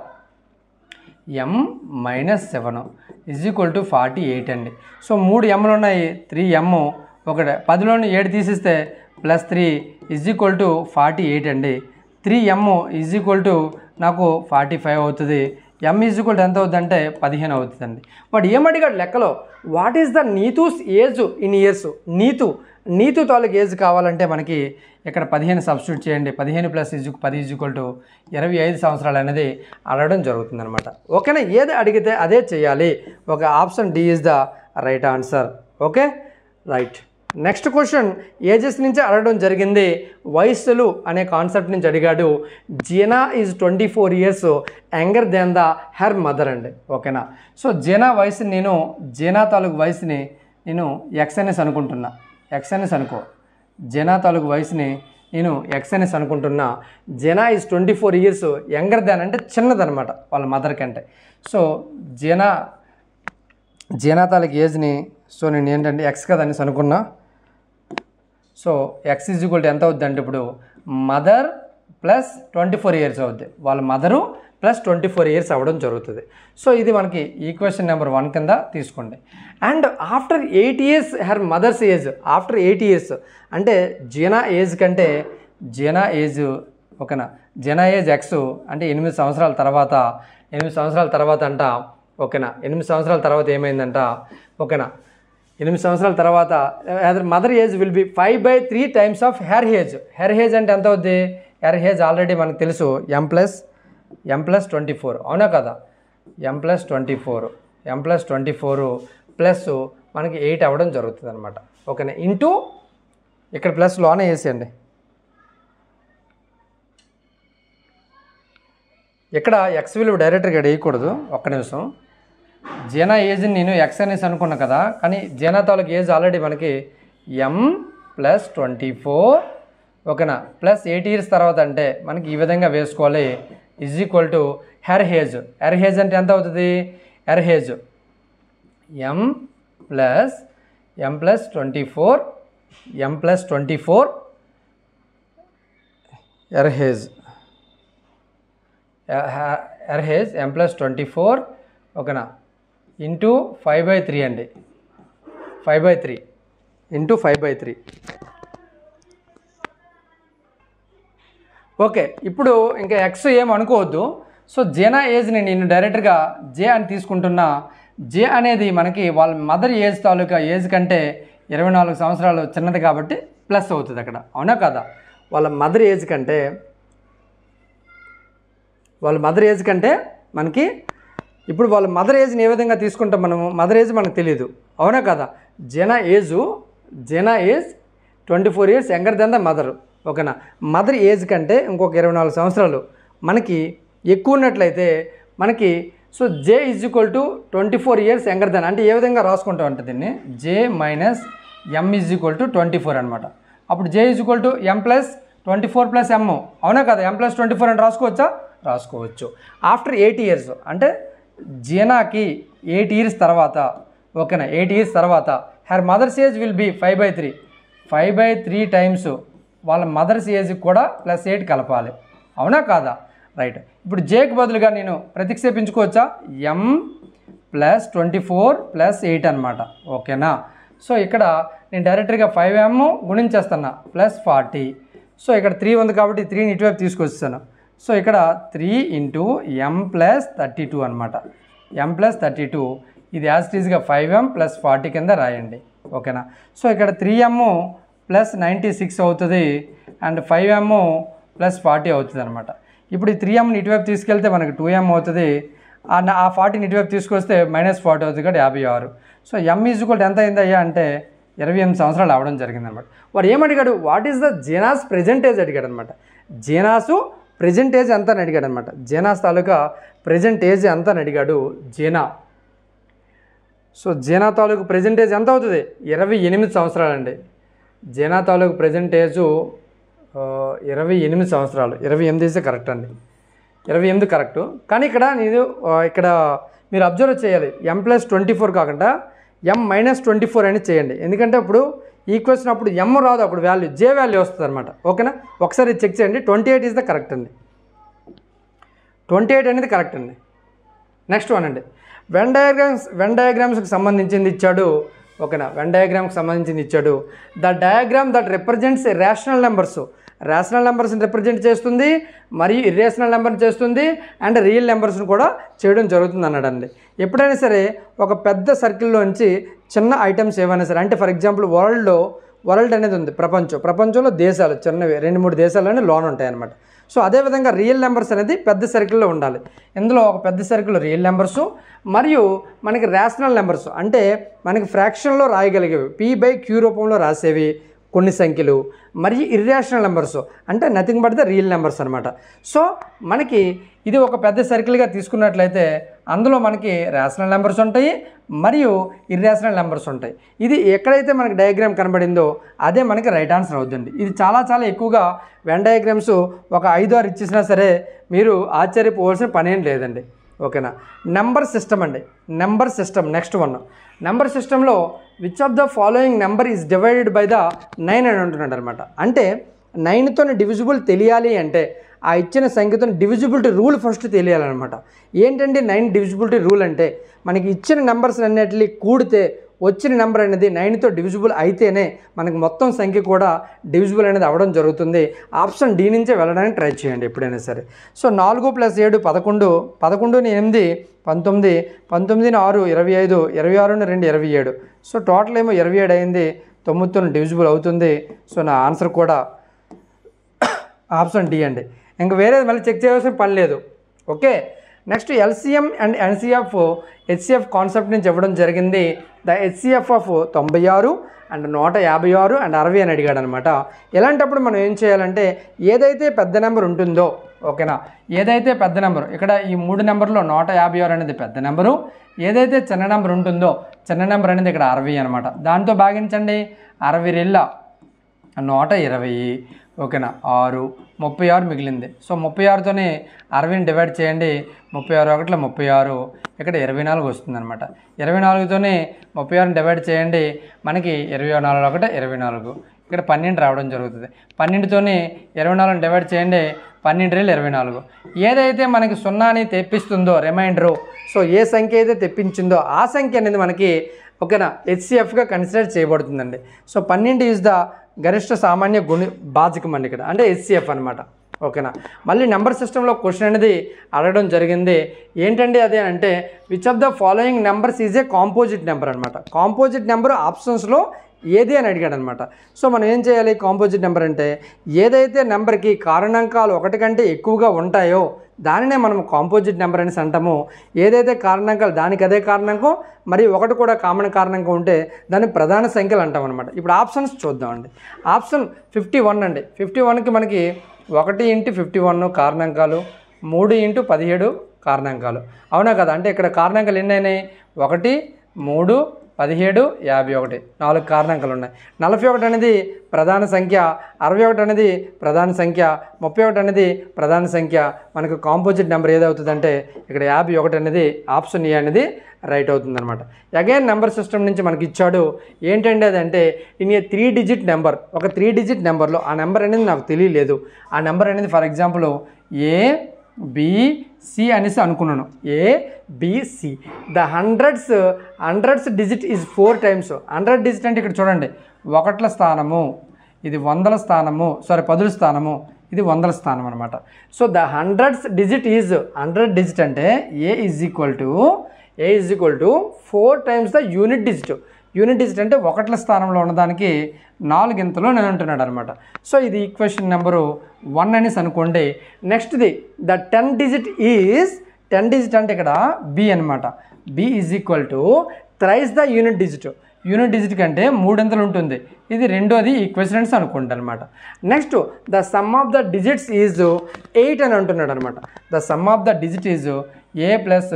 m-7 ఈజ్ ఈక్వల్ టు 48 అండి. సో 3 mలు ఉన్నాయి, 3m, ఒకటి 10లోని 7 తీసిస్తే ప్లస్ 3 ఈజ్ ఈక్వల్ టు 48 అండి. 3m ఈజ్ ఈక్వల్ టు నాకు 45 అవుతుంది. m ఈజ్ ఈక్వల్ టు ఎంత అవుతుందంటే 15 అవుతుందండి. వాడు ఏమడిగాడు లెక్కలో, what is the Neetu's age in years. Neetu తాలూకు ఏజ్ కావాలంటే మనకి ఇక్కడ 15 సబ్స్టిట్యూట్ చేయండి. 15 ప్లస్ 10 ఈజ్ ఈక్వల్ టు 25 సంవత్సరాలు అనేది అడగడం జరుగుతుంది అనమాట. ఓకేనా, ఏది అడిగితే అదే చేయాలి. ఒక option D is the right answer. Okay, right. Next question ages నుంచి అడగడం జరిగింది. వయస్సులు అనే కాన్సెప్ట్ నుంచి అడిగాడు. Zeena is 24 years younger than the her mother అండి. ఓకేనా, సో జీనా తాలూకు వయసుని నేను ఎక్స్ అనేసి అనుకుంటున్నా. ఎక్స్ అనేసి అనుకో, జీనా తాలూకు వయసుని నేను ఎక్స్ అనేసి అనుకుంటున్నా. జీనా ఈజ్ 24 years యంగర్ దెన్ అంటే చిన్నదనమాట వాళ్ళ మదర్ కంటే. సో జీనా తాలూకు ఏజ్ని సో నేను ఏంటంటే ఎక్స్ కదా అనేసి అనుకున్నా. So X is equal to ఎంత అవుద్ది అంటే ఇప్పుడు మదర్ ప్లస్ 24 years అవుద్ది. వాళ్ళ మదరు ప్లస్ 24 years అవ్వడం జరుగుతుంది. సో ఇది మనకి ఈక్వేషన్ నెంబర్ 1 కింద తీసుకోండి. And after 8 years her mother's age, after 8 years అంటే జీనా ఏజ్ కంటే జీనా ఏజ్ ఓకేనా, జీనా ఏజ్ ఎక్స్ అంటే 8 సంవత్సరాల తర్వాత, 8 సంవత్సరాల తర్వాత అంట. ఓకేనా, 8 సంవత్సరాల తర్వాత ఏమైందంట. ఓకేనా, 8 సంవత్సరాల తర్వాత mother age will be 5/3 times of her age. Her age అంటే ఎంత అవుద్ది, హెర్ ఏజ్ ఆల్రెడీ మనకు తెలుసు m ప్లస్ 24, అవునా కదా. m ప్లస్ 24 ప్లస్ మనకి 8 అవ్వడం జరుగుతుంది అనమాట. ఓకేనా, ఇంటూ ఇక్కడ ప్లస్ లోనే వేసేయండి. ఇక్కడ ఎక్స్ విలువ డైరెక్ట్గా వేయకూడదు, ఒక్క నిమిషం. జీనా ఏజ్ని నేను ఎక్స్ అనేసి అనుకున్నా కదా, కానీ జీనా తాలూకు ఏజ్ ఆల్రెడీ మనకి m ప్లస్ 24 ఓకేనా ప్లస్ 8 years తర్వాత అంటే మనకి ఈ విధంగా వేసుకోవాలి. Is equal to her age. Her age అంటే ఎంత అవుతుంది, her age m plus 24 her age m plus 24 ఓకేనా ఇంటూ 5/3 అండి. 5/3 ఇంటూ 5/3. ఓకే, ఇప్పుడు ఇంకా ఎక్స్ ఏం అనుకోవద్దు. సో జీనా ఏజ్ని నేను డైరెక్ట్గా జే అని తీసుకుంటున్నా. జే అనేది మనకి వాళ్ళ మదర్ ఏజ్ తాలూకా ఏజ్ కంటే 24 సంవత్సరాలు చిన్నది కాబట్టి ప్లస్ అవుతుంది అక్కడ, అవునా కదా. వాళ్ళ మదర్ ఏజ్ కంటే మనకి ఇప్పుడు వాళ్ళ మదర్ ఏజ్ని ఏ విధంగా తీసుకుంటాం మనము, మదర్ ఏజ్ మనకు తెలియదు, అవునా కదా. Jeena age 24 years younger than the mother. ఓకేనా, మదర్ ఏజ్ కంటే ఇంకొక 24 సంవత్సరాలు మనకి ఎక్కువ ఉన్నట్లయితే మనకి so J is equal to 24 years younger than అంటే ఏ విధంగా రాసుకుంటాం అంటే దీన్ని J minus m is equal to 24 అనమాట. అప్పుడు J is equal to m plus 24 plus m, అవునా కదా. m ప్లస్ 24 అని రాసుకోవచ్చు. ఆఫ్టర్ 8 years అంటే జీనాకి 8 years తర్వాత, ఓకేనా 8 years తర్వాత her mother's age will be 5/3 times వాళ్ళ మదర్స్ ఏజ్ కూడా ప్లస్ 8 కలపాలి, అవునా కాదా. రైట్, ఇప్పుడు జేకి బదులుగా నేను ప్రతిక్షేపించుకోవచ్చా, m ప్లస్ 24 ప్లస్ 8 అనమాట. ఓకేనా, సో ఇక్కడ నేను డైరెక్ట్గా 5m గుణించేస్తున్నా ప్లస్ 40. సో ఇక్కడ 3 ఉంది కాబట్టి 3ని ఇటువైపు తీసుకొచ్చాను. సో ఇక్కడ 3 ఇంటూ m ప్లస్ 32 అనమాట. m ప్లస్ 32 ఇది యాజ్ టీజ్గా 5m ప్లస్ 40 కింద రాయండి. ఓకేనా, సో ఇక్కడ 3m ప్లస్ 96 అవుతుంది అండ్ 5m ప్లస్ 40 అవుతుంది అనమాట. ఇప్పుడు ఈ 3mని ఇటువైపు తీసుకెళ్తే మనకి 2m అవుతుంది. ఆ 40ని ఇటువైపు తీసుకొస్తే -40 అవుతుంది కాబట్టి 56. సో m ఈజ్ ఈక్వల్ ఎంత అయిందయ్యా అంటే 28 సంవత్సరాలు అవ్వడం జరిగిందనమాట. వాడు ఏమడిగాడు, what is the Jeena's present age అడిగాడు అనమాట. జీనాసు ప్రెజెంట్ ఏజ్ ఎంత అని అడిగాడు అనమాట. జీనాస్ తాలూకా ప్రెజెంట్ ఏజ్ ఎంత అని అడిగాడు జీనా. సో జీనా తాలూకు ప్రెజెంట్ ఏజ్ ఎంత అవుతుంది, 28 సంవత్సరాలండి. జీనా తాలూకు ప్రెజెంట్ ఏజు 28 సంవత్సరాలు. 28 కరెక్ట్ అండి, 28 కరెక్టు. కానీ ఇక్కడ మీరు అబ్జర్వ్ చేయాలి, m+24 కాకుండా m-24 అని చేయండి. ఎందుకంటే ఇప్పుడు ఈక్వేషన్ అప్పుడు m రాదు, అప్పుడు వాల్యూ j వాల్యూ వస్తుంది అనమాట. ఓకేనా, ఒకసారి చెక్ చేయండి. 28 ఈజ్ ద కరెక్ట్ అండి, 28 అనేది కరెక్ట్ అండి. నెక్స్ట్ వన్ అండి, వెన్ డయాగ్రామ్స్కి సంబంధించింది ఇచ్చాడు. ఓకేనా, వెన్ డయాగ్రామ్కి సంబంధించింది ఇచ్చాడు. The diagram that represents rational numbers, rational నెంబర్స్ని రిప్రజెంట్ చేస్తుంది, మరియు ఇర్రేషనల్ నెంబర్ని చేస్తుంది, అండ్ రియల్ నెంబర్స్ని కూడా చేయడం జరుగుతుంది అన్నాడండి. ఎప్పుడైనా సరే ఒక పెద్ద సర్కిల్లోంచి చిన్న ఐటమ్స్ ఏమైనా సరే, అంటే ఫర్ ఎగ్జాంపుల్ వరల్డ్ అనేది ఉంది, ప్రపంచంలో దేశాలు చిన్నవి 2-3 దేశాలనే లోన్ ఉంటాయి అన్నమాట. సో అదేవిధంగా రియల్ నెంబర్స్ అనేది పెద్ద సర్కిల్లో ఉండాలి. ఇందులో ఒక పెద్ద సర్కిల్ రియల్ నెంబర్సు, మరియు మనకి రేషనల్ నెంబర్స్ అంటే మనకి ఫ్రాక్షన్లో రాయగలిగేవి, p/q రూపంలో రాసేవి కొన్ని సంఖ్యలు, మరియు ఇర్రేషనల్ నెంబర్స్ అంటే nothing but the real numbers అనమాట. సో మనకి ఇది ఒక పెద్ద సర్కిల్గా తీసుకున్నట్లయితే అందులో మనకి రేషనల్ నెంబర్స్ ఉంటాయి మరియు ఇర్రేషనల్ నెంబర్స్ ఉంటాయి. ఇది ఎక్కడైతే మనకి డయాగ్రామ్ కనబడిందో అదే మనకి రైట్ ఆన్సర్ అవుతుంది. ఇది చాలా ఎక్కువగా వెన్ డయాగ్రామ్స్ ఒక 5-6 ఇచ్చేసినా సరే మీరు ఆశ్చర్యపోవాల్సిన పని ఏం లేదండి. ఓకేనా, నెంబర్ సిస్టమ్ అండి, number system. Next one, number సిస్టంలో which of the following number is divided by the 9 అని అంటున్నాడు అనమాట. అంటే 9తో డివిజిబుల్ తెలియాలి అంటే ఆ ఇచ్చిన సంఖ్యతో డివిజిబిలిటీ రూల్ ఫస్ట్ తెలియాలన్నమాట. ఏంటంటే 9 డివిజిబిలిటీ రూల్ అంటే మనకి ఇచ్చిన నెంబర్స్ అన్నిటిని కూడితే వచ్చిన నెంబర్ అనేది 9తో డివిజిబుల్ అయితేనే మనకి మొత్తం సంఖ్య కూడా డివిజిబుల్ అనేది అవ్వడం జరుగుతుంది. ఆప్షన్ డి నుంచే వెళ్ళడానికి ట్రై చేయండి ఎప్పుడైనా సరే. సో 4 + 7 11, 11 8 19, 19 6 25, 26 2 27. సో టోటల్ ఏమో 27 అయింది, 9తో డివిజిబుల్ అవుతుంది. సో నా ఆన్సర్ కూడా ఆప్షన్ డి అండి. ఇంకా వేరేది మళ్ళీ చెక్ చేయాల్సిన పని లేదు. Okay, next LCM and NCF HCF concept నుంచి ఇవ్వడం జరిగింది. The HCF of 96 and 156 and 60 అని అడిగాడు అనమాట. ఇలాంటప్పుడు మనం ఏం చేయాలంటే ఏదైతే పెద్ద నెంబర్ ఉంటుందో, ఓకేనా, ఏదైతే పెద్ద నెంబర్ ఇక్కడ ఈ 3 నెంబర్లో 156 అనేది పెద్ద నెంబరు, ఏదైతే చిన్న నెంబర్ ఉంటుందో చిన్న నెంబర్ అనేది ఇక్కడ 60 అనమాట. దాంతో భాగించండి, 60 120, ఓకేనా, 6 36 మిగిలింది. సో 36తోనే 60ని డివైడ్ చేయండి, 36 1 36, ఇక్కడ 24 వస్తుందన్నమాట. 24తోనే 36ని డివైడ్ చేయండి, మనకి 24 1 24, ఇక్కడ 12 రావడం జరుగుతుంది. 12తోనే 24ని డివైడ్ చేయండి, 12 24. ఏదైతే మనకి 0ని తెప్పిస్తుందో రిమైండరు, సో ఏ సంఖ్య అయితే తెప్పించిందో ఆ సంఖ్య అనేది మనకి ఓకేనా హెచ్సిఎఫ్గా కన్సిడర్ చేయబడుతుందండి. సో 12 ఈజ్ ద గరిష్ట సామాన్య భాజకం అండి ఇక్కడ, అంటే హెచ్సిఎఫ్ అనమాట. ఓకేనా, మళ్ళీ నెంబర్ సిస్టంలో క్వశ్చన్ అనేది అడగడం జరిగింది. ఏంటంటే అదే అంటే which of the following numbers is a composite number అనమాట. కాంపోజిట్ నెంబర్ ఆప్షన్స్లో ఏది అని అడిగాడు అనమాట. సో మనం ఏం చేయాలి, కాంపోజిట్ నెంబర్ అంటే ఏదైతే నెంబర్కి కారణాంకాలు 1 కంటే ఎక్కువగా ఉంటాయో దానినే మనం కాంపోజిట్ నెంబర్ అనేసి అంటాము. ఏదైతే కారణాంకాలు దానికి అదే కారణాంకం మరియు 1 కూడా కామన్ కారణాంకం ఉంటే దాన్ని ప్రధాన సంఖ్యలు అంటాం అనమాట. ఇప్పుడు ఆప్షన్స్ చూద్దామండి. ఆప్షన్ 51 అండి. 51కి మనకి 1 × 51 కారణాంకాలు, 3 × 17 కారణాంకాలు, అవునా కదా. అంటే ఇక్కడ కారణాంకాలు ఎన్ని అయినాయి, 1 3 17 51, 4 కారణాంకాలు ఉన్నాయి. 41 అనేది ప్రధాన సంఖ్య, 61 అనేది ప్రధాన సంఖ్య, 31 అనేది ప్రధాన సంఖ్య. మనకు కాంపోజిట్ నెంబర్ ఏదవుతుందంటే ఇక్కడ 51 అనేది ఆప్షన్ ఏ అనేది రైట్ అవుతుందన్నమాట. అగైన్ నెంబర్ సిస్టమ్ నుంచి మనకి ఇచ్చాడు. ఏంటంటే అదంటే ఇన్ ఏ 3 డిజిట్ నెంబర్, ఒక 3 డిజిట్ నెంబర్లో ఆ నెంబర్ అనేది నాకు తెలియలేదు. ఆ నెంబర్ అనేది ఫర్ ఎగ్జాంపుల్ ABC అనేసి అనుకున్నాను, ABC. The hundreds digit is 4 times. 100 digit అంటే ఇక్కడ చూడండి, 1ల స్థానము, ఇది 100ల స్థానము, 10ల స్థానము, ఇది 100ల స్థానం అనమాట. So the hundreds digit is 100 digit అంటే A is equal to 4 times the unit digit. Unit digit అంటే 1ల స్థానంలో ఉన్నదానికి 4 ఇంతలో నేను అంటున్నాడు అనమాట. సో ఇది ఈక్వేషన్ నెంబరు 1 అనేసి అనుకోండి. నెక్స్ట్ది ద 10 డిజిట్ ఈజ్ 10 డిజిట్ అంటే ఇక్కడ బి అనమాట. B is equal to thrice the unit digit. Unit digit కంటే 3 అంతలు ఉంటుంది. ఇది రెండోది ఈక్వేషన్ అనేసి అనుకుంటా అనమాట. Next the sum of the digits is 8 అని అంటున్నాడు అనమాట. The sum of the digit is A +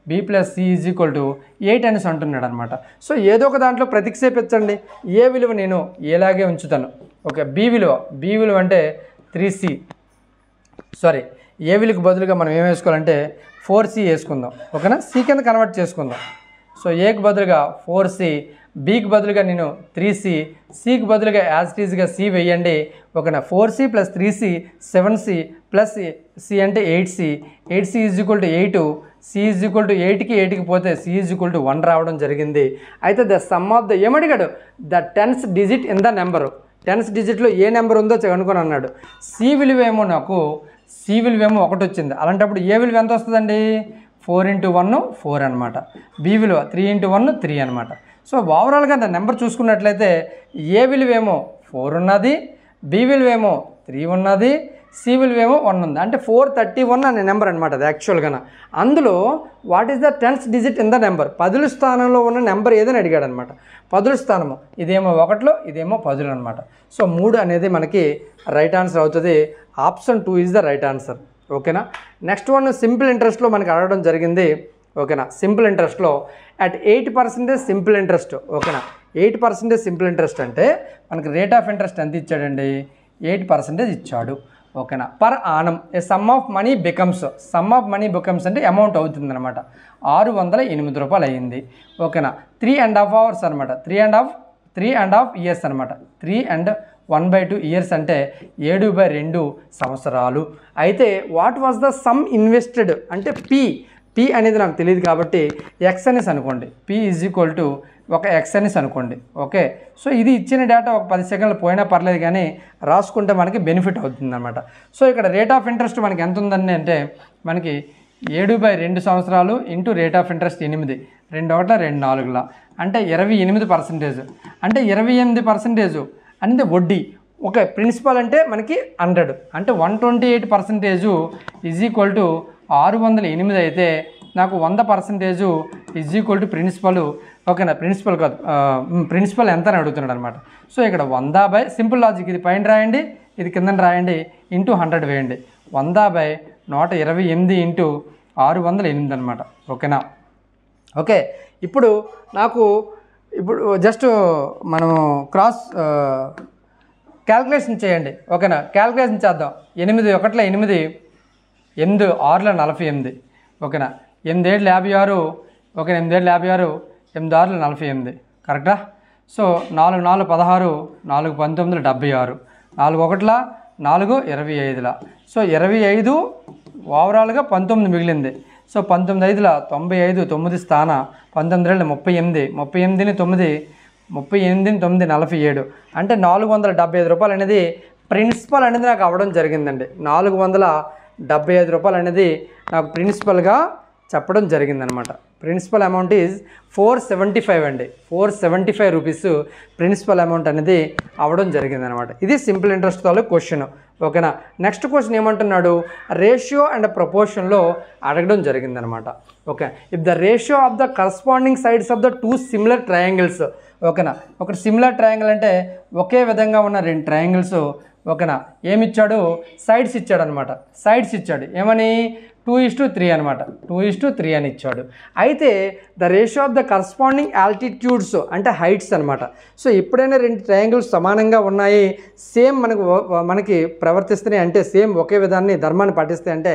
B + C is equal to 8 అనేసి అంటున్నాడు అనమాట. సో ఏదో ఒక దాంట్లో ప్రతిక్షేపించండి. ఏ విలువ నేను ఏలాగే ఉంచుతాను. ఓకే, బి విలువ అంటే 3C. సారీ, ఏ విలువకు బదులుగా మనం ఏం వేసుకోవాలంటే 4C వేసుకుందాం, ఓకేనా. సి కింద కన్వర్ట్ చేసుకుందాం. సో ఏకి బదులుగా 4C, బీకి బదులుగా నేను 3C, సికి బదులుగా యాజ్ ఇట్ ఈజ్గా సి వేయండి, ఓకేనా. 4C + 3C 7C plus C అంటే 8C, 8C is equal to 8, C is equal to 8కి 8కి పోతే సి ఈజ్ ఈక్వల్ టు 1 రావడం జరిగింది. అయితే ద సమ్ ఆఫ్ ద ఏమడిగాడు, the 10th digit in the number, 10th digitలో ఏ నెంబర్ ఉందో కనుక్కొని అన్నాడు. సి విలువ ఏమో నాకు, సి విలువ ఏమో 1 వచ్చింది. అలాంటప్పుడు ఏ విలువ ఎంత వస్తుందండి, 4 × 1 4 అనమాట. బి విలువ 3 × 1 3 అనమాట. సో ఓవరాల్గా నెంబర్ చూసుకున్నట్లయితే ఏ విలువ ఏమో 4 ఉన్నది, బి విలువ ఏమో 3 ఉన్నది, సి విలువ ఏమో 1 ఉంది. అంటే 431 అనే నెంబర్ అనమాట అది యాక్చువల్గా. అందులో what is the 10th digit in the number, 10ల స్థానంలో ఉన్న నెంబర్ ఏదని అడిగాడు అనమాట. 10ల స్థానము, ఇదేమో 1లో, ఇదేమో 10 అనమాట. సో 3 అనేది మనకి రైట్ ఆన్సర్ అవుతుంది. Option 2 is the right answer, ఓకేనా. నెక్స్ట్ వన్ సింపుల్ ఇంట్రెస్ట్లో మనకి అడగడం జరిగింది, ఓకేనా. సింపుల్ ఇంట్రెస్ట్లో అట్ 8% సింపుల్ ఇంట్రెస్ట్, ఓకేనా. 8% సింపుల్ ఇంట్రెస్ట్ అంటే మనకి రేట్ ఆఫ్ ఇంట్రెస్ట్ ఎంత ఇచ్చాడండి, 8% ఇచ్చాడు, ఓకేనా. Per annum A some of money becomes, some of money becomes అంటే అమౌంట్ అవుతుంది అనమాట. 608 రూపాయలు అయ్యింది, ఓకేనా. 3.5 hours అనమాట, 3.5 years అనమాట. 3 and 1/2 years అంటే 7/2 సంవత్సరాలు. అయితే what was the sum invested అంటే పి అనేది నాకు తెలియదు కాబట్టి ఎక్స్ఎన్ఎస్ అనుకోండి, పి ఈజ్ ఈక్వల్ టు ఒక ఎక్స్ఎన్ఎస్ అనుకోండి, ఓకే. సో ఇది ఇచ్చిన డేటా ఒక 10 సెకండ్లు పోయినా పర్లేదు కానీ రాసుకుంటే మనకి బెనిఫిట్ అవుతుంది అనమాట. సో ఇక్కడ రేట్ ఆఫ్ ఇంట్రెస్ట్ మనకి ఎంత ఉందండి అంటే మనకి 7/2 సంవత్సరాలు ఇంటూ రేట్ ఆఫ్ ఇంట్రెస్ట్ 8, 2 1 2 4 అంటే 28%. అంటే 28% అనేది వడ్డీ, ఓకే. ప్రిన్సిపల్ అంటే మనకి 100 అంటే 128% ఈజ్ ఈక్వల్ టు 608 అయితే నాకు 100% ఈజ్ ఈక్వల్ టు ప్రిన్సిపల్, ఓకేనా. ప్రిన్సిపల్ కాదు, ప్రిన్సిపల్ ఎంత అని అడుగుతున్నాడు అనమాట. సో ఇక్కడ 100 సింపుల్ లాజిక్, ఇది పైన రాయండి, ఇది కింద రాయండి, ఇంటూ 100 వేయండి. 100/128 ఇంటూ 608 అనమాట, ఓకేనా. ఓకే, ఇప్పుడు జస్ట్ మనము క్రాస్ క్యాల్కులేషన్ చేయండి, ఓకేనా. క్యాల్కులేషన్ చేద్దాం. 8 1 8, 8 6 48, ఓకేనా. 8 7 56, ఓకే. 8 7 56, 8 6 48, కరెక్టా. సో 4 4 16, 4 19 76, 4 1 4 25. సో 25 ఓవరాల్గా 19 మిగిలింది. సో 19 5 95, 9 స్థాన 19 2 38, 38 9 38 9 47 అంటే 475 రూపాయలు అనేది ప్రిన్సిపల్ అనేది నాకు అవ్వడం జరిగిందండి. 475 రూపాయలు అనేది నాకు ప్రిన్సిపల్గా చెప్పడం జరిగిందనమాట. ప్రిన్సిపల్ అమౌంట్ ఈజ్ 475 అండి. 475 రూపీస్ ప్రిన్సిపల్ అమౌంట్ అనేది అవ్వడం జరిగిందనమాట. ఇది సింపుల్ ఇంట్రెస్ట్ తాలూకు క్వశ్చన్, ఓకేనా. నెక్స్ట్ క్వశ్చన్ ఏమంటున్నాడు, రేషియో అండ్ ప్రపోర్షన్లో అడగడం జరిగిందనమాట, okay. If the ratio of the corresponding sides of the 2 similar triangles, ఓకేనా. ఒకటి సిమిలర్ ట్రయాంగిల్ అంటే ఒకే విధంగా ఉన్న 2 ట్రయాంగిల్స్, ఓకేనా. ఏమిచ్చాడు, సైడ్స్ ఇచ్చాడు అనమాట. సైడ్స్ ఇచ్చాడు ఏమని, 2:3 అనమాట. 2:3 అని ఇచ్చాడు. అయితే the ratio of the corresponding altitudes అంటే హైట్స్ అనమాట. సో ఎప్పుడైనా 2 ట్రయాంగిల్స్ సమానంగా ఉన్నాయి, సేమ్ మనకి ప్రవర్తిస్తున్నాయి అంటే సేమ్ ఒకే విధాన్ని ధర్మాన్ని పాటిస్తాయి అంటే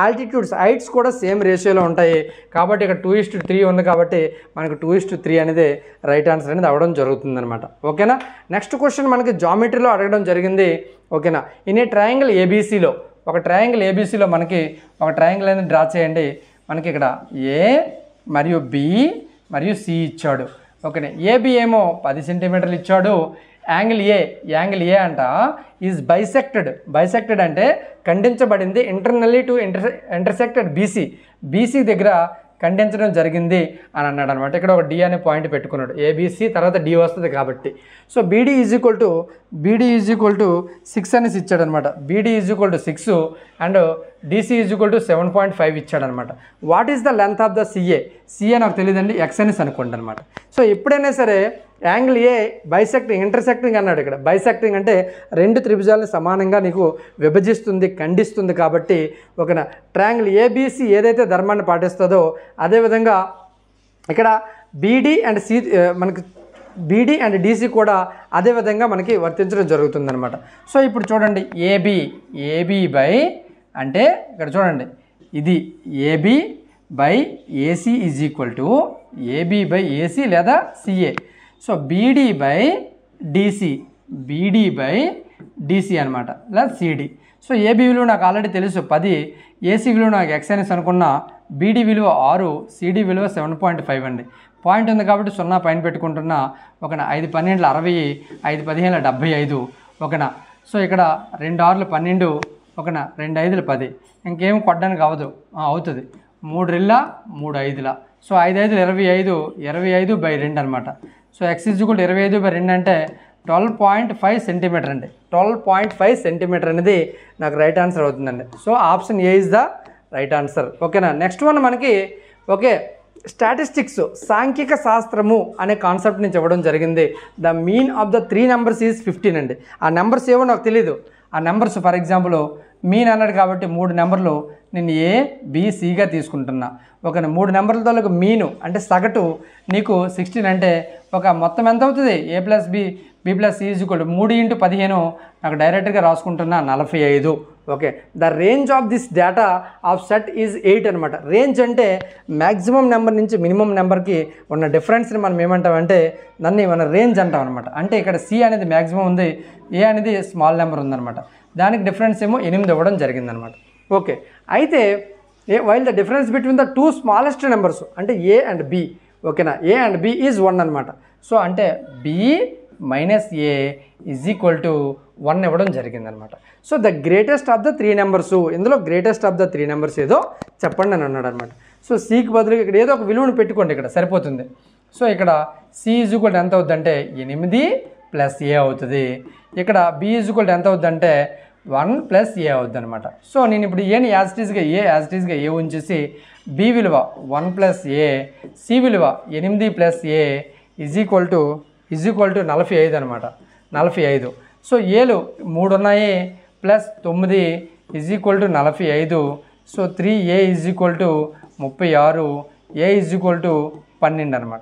ఆల్టిట్యూడ్స్ హైట్స్ కూడా సేమ్ రేషియోలో ఉంటాయి. కాబట్టి ఇక్కడ 2:3 ఉంది కాబట్టి మనకు 2:3 అనేది రైట్ ఆన్సర్ అనేది అవ్వడం జరుగుతుందన్నమాట, ఓకేనా. నెక్స్ట్ క్వశ్చన్ మనకి జామెట్రీలో అడగడం జరిగింది, ఓకేనా. ఇన్ ఏ ట్రయాంగిల్ ఏబీసీలో, ఒక ట్రయాంగిల్ ఏబీసీలో మనకి ఒక ట్రయాంగిల్ అనేది డ్రా చేయండి. మనకి ఇక్కడ ఏ మరియు బి మరియు సి ఇచ్చాడు, ఓకేనా. ఏబి ఏమో 10 సెంటీమీటర్లు ఇచ్చాడు. యాంగిల్ ఏ అంట ఈజ్ బైసెక్టెడ్ అంటే ఖండించబడింది. ఇంటర్నల్లీ టు ఇంటర్సెక్టెడ్ బీసీ దగ్గర ఖండించడం జరిగింది అని అన్నాడు అనమాట. ఇక్కడ ఒక డి అనే పాయింట్ పెట్టుకున్నాడు. ఏబిసి తర్వాత డి వస్తుంది కాబట్టి. So BD is equal to 6 అనేసి ఇచ్చాడు అనమాట. BD is equal to 6 and DC is equal to 7.5 ఇచ్చాడనమాట. What is the length of the CA నాకు తెలియదండి, ఎక్స్ అనేసి అనుకోండి అనమాట. సో ఎప్పుడైనా సరే యాంగిల్ ఏ ఇంటర్సెక్టింగ్ అన్నాడు. ఇక్కడ బైసెక్టింగ్ అంటే 2 త్రిభుజాలని సమానంగా నీకు విభజిస్తుంది, ఖండిస్తుంది. కాబట్టి ఓకేనా, ట్రయాంగిల్ ఏబిసి ఏదైతే ధర్మాన్ని పాటిస్తుందో అదేవిధంగా ఇక్కడ బీడీ అండ్ డిసి కూడా అదేవిధంగా మనకి వర్తించడం జరుగుతుందన్నమాట. సో ఇప్పుడు చూడండి, ఏబి బై అంటే ఇక్కడ చూడండి ఇది AB by AC is equal to AB by AC లేదా CA. So BD by DC అనమాట, లేదా సిడి. సో ఏబీ విలువ నాకు ఆల్రెడీ తెలుసు 10, ఏసీ విలువ నాకు ఎక్స్ అనేసి అనుకున్నా, బీడీ విలువ 6, సిడి విలువ 7.5 అండి. పాయింట్ ఉంది కాబట్టి 0 పైన పెట్టుకుంటున్నా. ఒకనా 5 12 60, 5 15 75 ఒకనా. సో ఇక్కడ 2 6 12, ఒకనా 2 5 10. ఇంకేం కొట్టడానికి అవ్వదు, అవుతుంది 3 2 3 5. సో 5 5 25, 25/2 అనమాట. So X is equal to 25/2 అంటే 12.5 సెంటీమీటర్ అండి. 12.5 సెంటీమీటర్ అనేది నాకు రైట్ ఆన్సర్ అవుతుందండి. So option A is the right answer. ఓకేనా. నెక్స్ట్ వన్ మనకి ఓకే స్టాటిస్టిక్స్, సాంఖ్యక శాస్త్రము అనే కాన్సెప్ట్ నుంచి ఇవ్వడం జరిగింది. The mean of the 3 numbers is 15 అండి. ఆ నెంబర్స్ ఏవో నాకు తెలీదు. ఆ నెంబర్స్ ఫర్ ఎగ్జాంపుల్ మీన్ అన్నాడు కాబట్టి 3 నెంబర్లు నేను ఏ బి సిగా తీసుకుంటున్నా. ఒక 3 నెంబర్లతో మీను అంటే సగటు నీకు 16 అంటే ఒక మొత్తం ఎంత అవుతుంది, A plus B B plus C is equal 3 × 15 నాకు డైరెక్ట్గా రాసుకుంటున్నా 45. Okay. The range of this data of set is 8 అనమాట. రేంజ్ అంటే మ్యాక్సిమం నెంబర్ నుంచి మినిమం నెంబర్కి ఉన్న డిఫరెన్స్ని మనం ఏమంటామంటే దాన్ని మన రేంజ్ అంటాం అనమాట. అంటే ఇక్కడ సి అనేది మ్యాక్సిమం ఉంది, ఏ అనేది స్మాల్ నెంబర్ ఉందన్నమాట. దానికి డిఫరెన్స్ ఏమో 8 ఇవ్వడం జరిగిందనమాట. ఓకే. అయితే while the difference between the 2 smallest numbers అంటే ఏ అండ్ బి. ఓకేనా. ఏ అండ్ బి ఈజ్ 1 అనమాట. సో అంటే B minus A is equal to 1 ఇవ్వడం జరిగిందనమాట. So the greatest of the 3 numbers, ఇందులో గ్రేటెస్ట్ ఆఫ్ ద 3 నెంబర్స్ ఏదో చెప్పండి అని అన్నాడు అనమాట. సో సికి బదులుగా ఇక్కడ ఏదో ఒక విలువను పెట్టుకోండి, ఇక్కడ సరిపోతుంది. సో ఇక్కడ సి ఈజ్ ఈక్వల్ ఎంత అవుతుందంటే 8 ప్లస్ ఏ అవుతుంది. ఇక్కడ బి ఈజ్ ఈక్వల్ ఎంత అవుతుందంటే 1 ప్లస్ ఏ అవుతుంది అనమాట. సో నేను ఇప్పుడు ఏని యాజ్ ఇట్ ఈస్గా ఏ ఉంచేసి బి విలువ 1 ప్లస్ ఏ, సి విలువ 8 plus A is equal to 45 అనమాట. 45. సో ఏలు 3 ఉన్నాయి plus 9 is equal to 45. So 3a is equal to 36, A is equal to 12 అనమాట.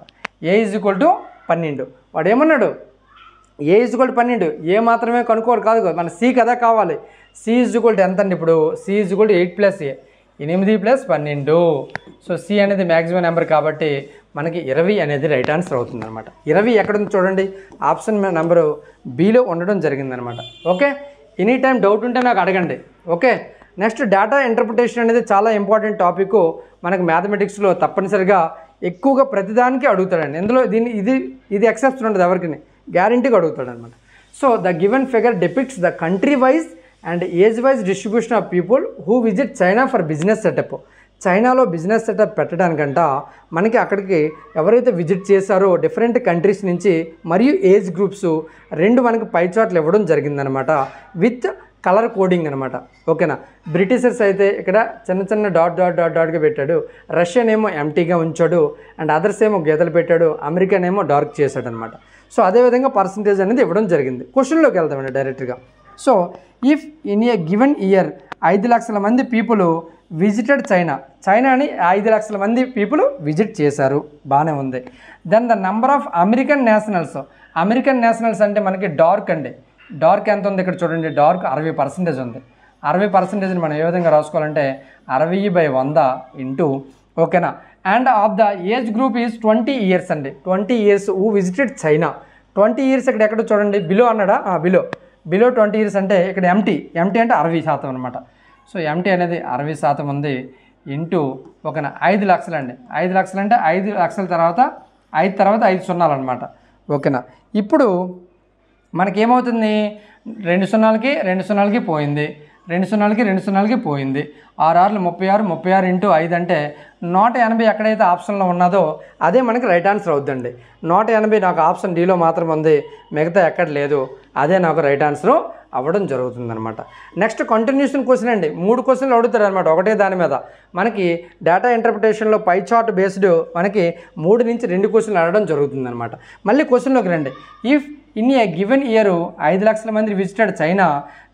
ఏ ఈజ్ ఈక్వల్ టు 12. వాడు ఏమన్నాడు, ఏ ఈజ్ ఈక్వల్ టు 12. ఏ మాత్రమే కనుక్కోరు కాదు, మన సి కదా కావాలి. సి ఈజ్ ఈక్వల్ టు ఎంత అండి, ఇప్పుడు C is equal to 8 plus A, 8 plus 12. So C అనేది మ్యాక్సిమం నెంబర్ కాబట్టి మనకి 20 అనేది రైట్ ఆన్సర్ అవుతుంది అనమాట. 20 ఎక్కడుంది చూడండి, ఆప్షన్ నెంబరు బిలో ఉండడం జరిగిందనమాట. ఓకే. ఎనీ టైం డౌట్ ఉంటే నాకు అడగండి. ఓకే. నెక్స్ట్ డేటా ఇంటర్ప్రిటేషన్ అనేది చాలా ఇంపార్టెంట్ టాపిక్. మనకు మ్యాథమెటిక్స్లో తప్పనిసరిగా ఎక్కువగా ప్రతిదానికి అడుగుతాడండి. ఇందులో ఇది ఎక్సెప్షన్ ఉండదు, ఎవరికి గ్యారంటీగా అడుగుతాడు అనమాట. So the given figure depicts the country wise and age wise distribution of people who visit China for business setup. చైనాలో బిజినెస్ సెటప్ పెట్టడానికంట మనకి అక్కడికి ఎవరైతే విజిట్ చేశారో డిఫరెంట్ కంట్రీస్ నుంచి మరియు ఏజ్ గ్రూప్స్ 2 మనకి పై చార్ట్లు ఇవ్వడం జరిగిందనమాట విత్ కలర్ కోడింగ్ అనమాట. ఓకేనా. బ్రిటిషర్స్ అయితే ఇక్కడ చిన్న డాట్గా పెట్టాడు, రష్యన్ ఏమో ఎంటీగా ఉంచాడు, అండ్ అదర్స్ ఏమో గీతలు పెట్టాడు, అమెరికన్ ఏమో డార్క్ చేశాడు అనమాట. సో అదేవిధంగా పర్సంటేజ్ అనేది ఇవ్వడం జరిగింది. క్వశ్చన్లోకి వెళ్తామండి డైరెక్ట్గా. So if in a given year 5 లక్షల మంది పీపుల్ విజిటెడ్ చైనాని 5 లక్షల మంది పీపుల్ విజిట్ చేశారు, బాగానే ఉంది. Then the number of American nationals అంటే మనకి డార్క్ అండి. డార్క్ ఎంత ఉంది ఇక్కడ చూడండి, డార్క్ 60% ఉంది. 60%ని మనం ఏ విధంగా రాసుకోవాలంటే 60/100 ఇంటూ ఓకేనా. And of the age group is 20 years అండి. 20 years who visited China. 20 years ఇక్కడ ఎక్కడ చూడండి, బిలో అన్నాడా, బిలో 20 ఇయర్స్ అంటే ఇక్కడ ఎంటీ అంటే 60% అనమాట. సో ఎంటీ అనేది 60% ఉంది ఇంటూ ఓకేనా 5 లక్షలు అండి. 5 లక్షలు అంటే 5 లక్షల తర్వాత 5 సున్నాలు అనమాట. ఓకేనా. ఇప్పుడు మనకేమవుతుంది, 2 సున్నాలకి పోయింది, 2 సున్నాలకి పోయింది. 6 6 36, 36 ఇంటూ 5 అంటే 180 ఎక్కడైతే ఆప్షన్లో ఉన్నదో అదే మనకి రైట్ ఆన్సర్ అవుతుందండి. 180 నాకు ఆప్షన్ డీలో మాత్రం ఉంది, మిగతా ఎక్కడ లేదు, అదే నాకు రైట్ ఆన్సర్ అవ్వడం జరుగుతుందన్నమాట. నెక్స్ట్ కంటిన్యూషన్ క్వశ్చన్ అండి. 3 క్వశ్చన్లు అడుగుతారు అనమాట ఒకటే దాని మీద. మనకి డేటా ఇంటర్ప్రిటేషన్లో పై చార్ట్ బేస్డ్ మనకి 3 నుంచి 2 క్వశ్చన్లు అడగడం జరుగుతుందన్నమాట. మళ్ళీ క్వశ్చన్లోకి రండి. If in a given year 5 లక్షల మంది visited China,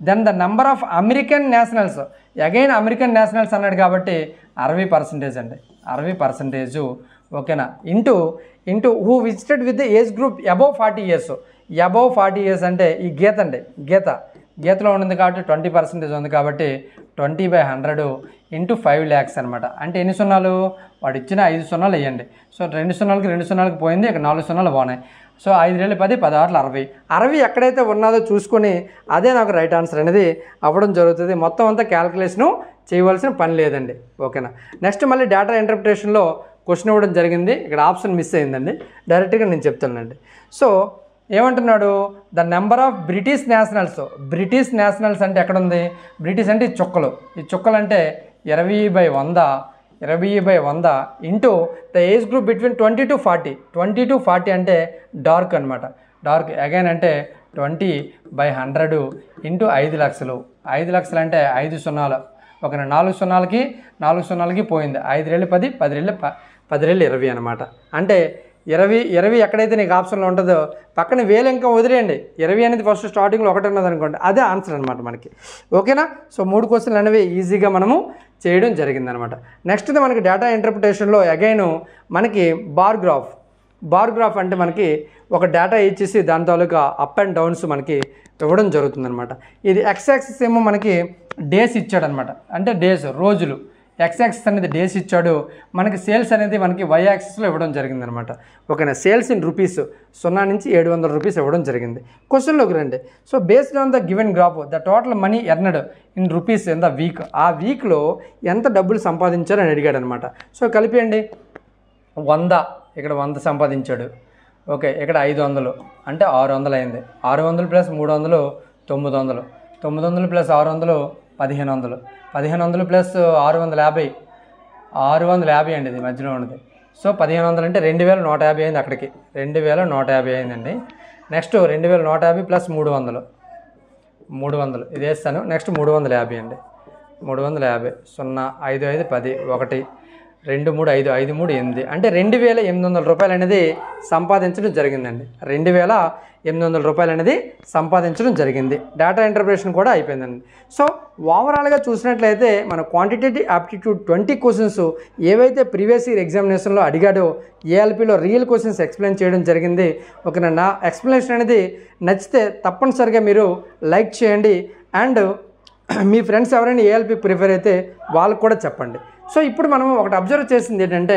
then the number of American nationals, again American nationals అన్నాడు కాబట్టి 60% అండి, 60%. ఓకేనా. Into who visited with the age group above 40 years. Above 40 years అంటే ఈ గీత అండి, గీతలో ఉంది కాబట్టి 20% ఉంది కాబట్టి 20/100 ఇంటూ 5 lakhs అనమాట. అంటే ఎన్ని సున్నాలు? వాడు ఇచ్చిన 5 సున్నాలు వేయండి. సో 2 సున్నాలకి 2 సున్నాలకి పోయింది, ఇక్కడ 4 సున్నాలు బాగున్నాయి. సో 5 2 10 16 60 60 ఎక్కడైతే ఉన్నదో చూసుకొని అదే నాకు రైట్ ఆన్సర్ అనేది అవ్వడం జరుగుతుంది. మొత్తం అంతా క్యాల్కులేషను చేయవలసిన పని లేదండి. ఓకేనా. నెక్స్ట్ మళ్ళీ డేటా ఇంటర్ప్రిటేషన్లో క్వశ్చన్ ఇవ్వడం జరిగింది. ఇక్కడ ఆప్షన్ మిస్ అయిందండి, డైరెక్ట్గా నేను చెప్తానండి. సో ఏమంటున్నాడు? The number of British nationals. British nationals అంటే ఎక్కడుంది? బ్రిటిష్ అంటే ఈ చుక్కలు. ఈ చుక్కలు అంటే 20/100 into the age group between 20 to 40. 20 to 40 అంటే డార్క్ అనమాట. డార్క్ అగైన్ అంటే 20/100 ఇంటూ 5 లక్షలు. 5 లక్షలు అంటే 5 సున్నాలు. ఒక 4 సున్నాలకి 4 సున్నాలకి పోయింది. 5 2 10 10 2 20 అనమాట. అంటే 20 ఎక్కడైతే నీకు ఆప్షన్లో ఉంటుందో పక్కన వేలు ఇంకా వదిలేయండి. 20 అనేది ఫస్ట్ స్టార్టింగ్లో ఒకటి ఉన్నది అనుకోండి, అదే ఆన్సర్ అనమాట మనకి. ఓకేనా. సో 3 క్వశ్చన్లు అనేవి ఈజీగా మనము చేయడం జరిగిందనమాట. నెక్స్ట్ మనకి డేటా ఇంటర్ప్రిటేషన్లో అగైన్ మనకి బార్ గ్రాఫ్ అంటే మనకి ఒక డేటా ఇచ్చేసి దాని తాలూకా అప్ అండ్ డౌన్స్ మనకి ఇవ్వడం జరుగుతుందనమాట. ఇది ఎక్స్ యాక్సిస్ ఏమో మనకి డేస్ ఇచ్చాడనమాట, అంటే డేస్ రోజులు. ఎక్స్ యాక్సిస్ అనేది డేస్ ఇచ్చాడు. మనకి సేల్స్ అనేది మనకి వై యాక్సిస్లో ఇవ్వడం జరిగిందనమాట. ఓకేనా. సేల్స్ ఇన్ రూపీస్ 0 నుంచి 700 రూపీస్ ఇవ్వడం జరిగింది. క్వశ్చన్లోకి రండి. So based on the given graph the total money earned in rupees in the week. ఆ వీక్లో ఎంత డబ్బులు సంపాదించారని అడిగాడు అనమాట. సో కలిపేయండి. 100 ఇక్కడ 100 సంపాదించాడు. ఓకే, ఇక్కడ 500 అంటే 600 అయింది. 600 ప్లస్ 300 900. 900 ప్లస్ 600 1500. 1500 ప్లస్ 650 650 అండి ఇది మధ్యలో ఉన్నది. సో 1500 అంటే 2150 అయింది. అక్కడికి 2150 అయిందండి. నెక్స్ట్ 2150 ప్లస్ 300 ఇది వేస్తాను. నెక్స్ట్ 350 అండి. 350 0 5 5 10 1 2 3 5 5 3 8 అంటే 2800 రూపాయలు అనేది సంపాదించడం జరిగిందండి. 2800 రూపాయలు అనేది సంపాదించడం జరిగింది. డేటా ఇంటర్ప్రిటేషన్ కూడా అయిపోయిందండి. సో ఓవరాల్గా చూసినట్లయితే మన క్వాంటిటేటివ్ ఆప్టిట్యూడ్ 20 క్వశ్చన్స్ ఏవైతే ప్రీవియస్ ఇయర్ ఎగ్జామినేషన్లో అడిగాడో ఏఎల్పిలో రియల్ క్వశ్చన్స్ ఎక్స్ప్లెయిన్ చేయడం జరిగింది. ఓకేనా. నా ఎక్స్ప్లెనేషన్ అనేది నచ్చితే తప్పనిసరిగా మీరు లైక్ చేయండి. అండ్ మీ ఫ్రెండ్స్ ఎవరైనా ఏఎల్పి ప్రిఫర్ అయితే వాళ్ళకు కూడా చెప్పండి. సో ఇప్పుడు మనం ఒకటి అబ్జర్వ్ చేసింది ఏంటంటే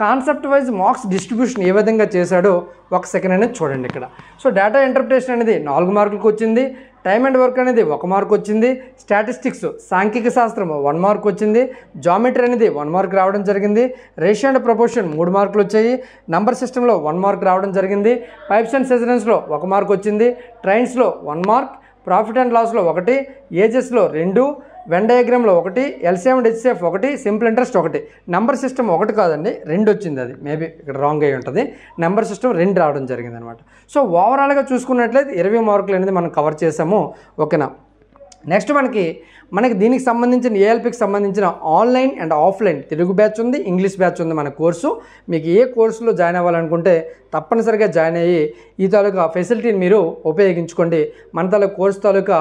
కాన్సెప్ట్ వైజ్ మార్క్స్ డిస్ట్రిబ్యూషన్ ఏ విధంగా చేశాడో ఒక సెకండ్ అనేది చూడండి ఇక్కడ. సో డేటా ఇంటర్ప్రిటేషన్ అనేది 4 మార్కులకు వచ్చింది. టైమ్ అండ్ వర్క్ అనేది 1 మార్క్ వచ్చింది. స్టాటిస్టిక్స్ సాంఖ్యిక శాస్త్రం 1 మార్క్ వచ్చింది. జామెట్రీ అనేది 1 మార్క్ రావడం జరిగింది. రేషియో అండ్ ప్రపోర్షన్ 3 మార్కులు వచ్చాయి. నంబర్ సిస్టంలో 1 మార్క్ రావడం జరిగింది. పైప్స్ అండ్ సెజరెన్స్లో 1 మార్క్ వచ్చింది. ట్రైన్స్లో 1 మార్క్. ప్రాఫిట్ అండ్ లాస్లో 1, ఏజెస్లో 2, వెన్ డయాగ్రామ్లో 1, LCM and HCF 1, simple interest 1. Number system 1 కాదండి 2 వచ్చింది. అది మేబీ ఇక్కడ రాంగ్ అయి ఉంటుంది. నెంబర్ సిస్టమ్ 2 రావడం జరిగింది అనమాట. సో ఓవరాల్గా చూసుకున్నట్లయితే 20 మార్కులు అనేది మనం కవర్ చేసాము. ఓకేనా. నెక్స్ట్ మనకి దీనికి సంబంధించిన ఏఎల్పికి సంబంధించిన online and offline Telugu batch ఉంది, ఇంగ్లీష్ బ్యాచ్ ఉంది మన కోర్సు. మీకు ఏ కోర్సులో జాయిన్ అవ్వాలనుకుంటే తప్పనిసరిగా జాయిన్ అయ్యి ఈ తాలూకా ఫెసిలిటీని మీరు ఉపయోగించుకోండి. మన తాలూకా కోర్సు తాలూకా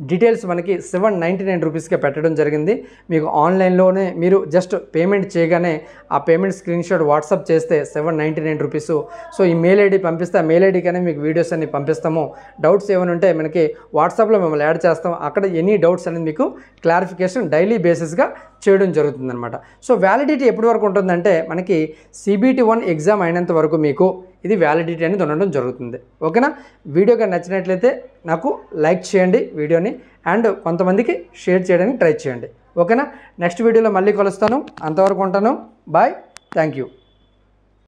డీటెయిల్స్ మనకి 799 రూపీస్కే పెట్టడం జరిగింది. మీకు ఆన్లైన్లోనే మీరు జస్ట్ పేమెంట్ చేయగానే ఆ పేమెంట్ స్క్రీన్ షాట్ వాట్సాప్ చేస్తే 799 రూపీస్. సో ఈ మెయిల్ ఐడి పంపిస్తే ఆ మెయిల్ ఐడికనే మీకు వీడియోస్ అన్ని పంపిస్తాము. డౌట్స్ ఏమైనా ఉంటే మనకి వాట్సాప్లో మిమ్మల్ని యాడ్ చేస్తాం. అక్కడ ఎనీ డౌట్స్ అనేది మీకు క్లారిఫికేషన్ డైలీ బేసిస్గా చేయడం జరుగుతుందన్నమాట. సో వ్యాలిడిటీ ఎప్పటి వరకు ఉంటుందంటే మనకి CBT 1 ఎగ్జామ్ అయినంత వరకు మీకు ఇది వ్యాలిడిటీ అనేది ఉండడం జరుగుతుంది. ఓకేనా. వీడియోగా నచ్చినట్లయితే నాకు లైక్ చేయండి వీడియోని, అండ్ కొంతమందికి షేర్ చేయడానికి ట్రై చేయండి. ఓకేనా. నెక్స్ట్ వీడియోలో మళ్ళీ కలుస్తాను. అంతవరకు ఉంటాను. బాయ్. Thank you.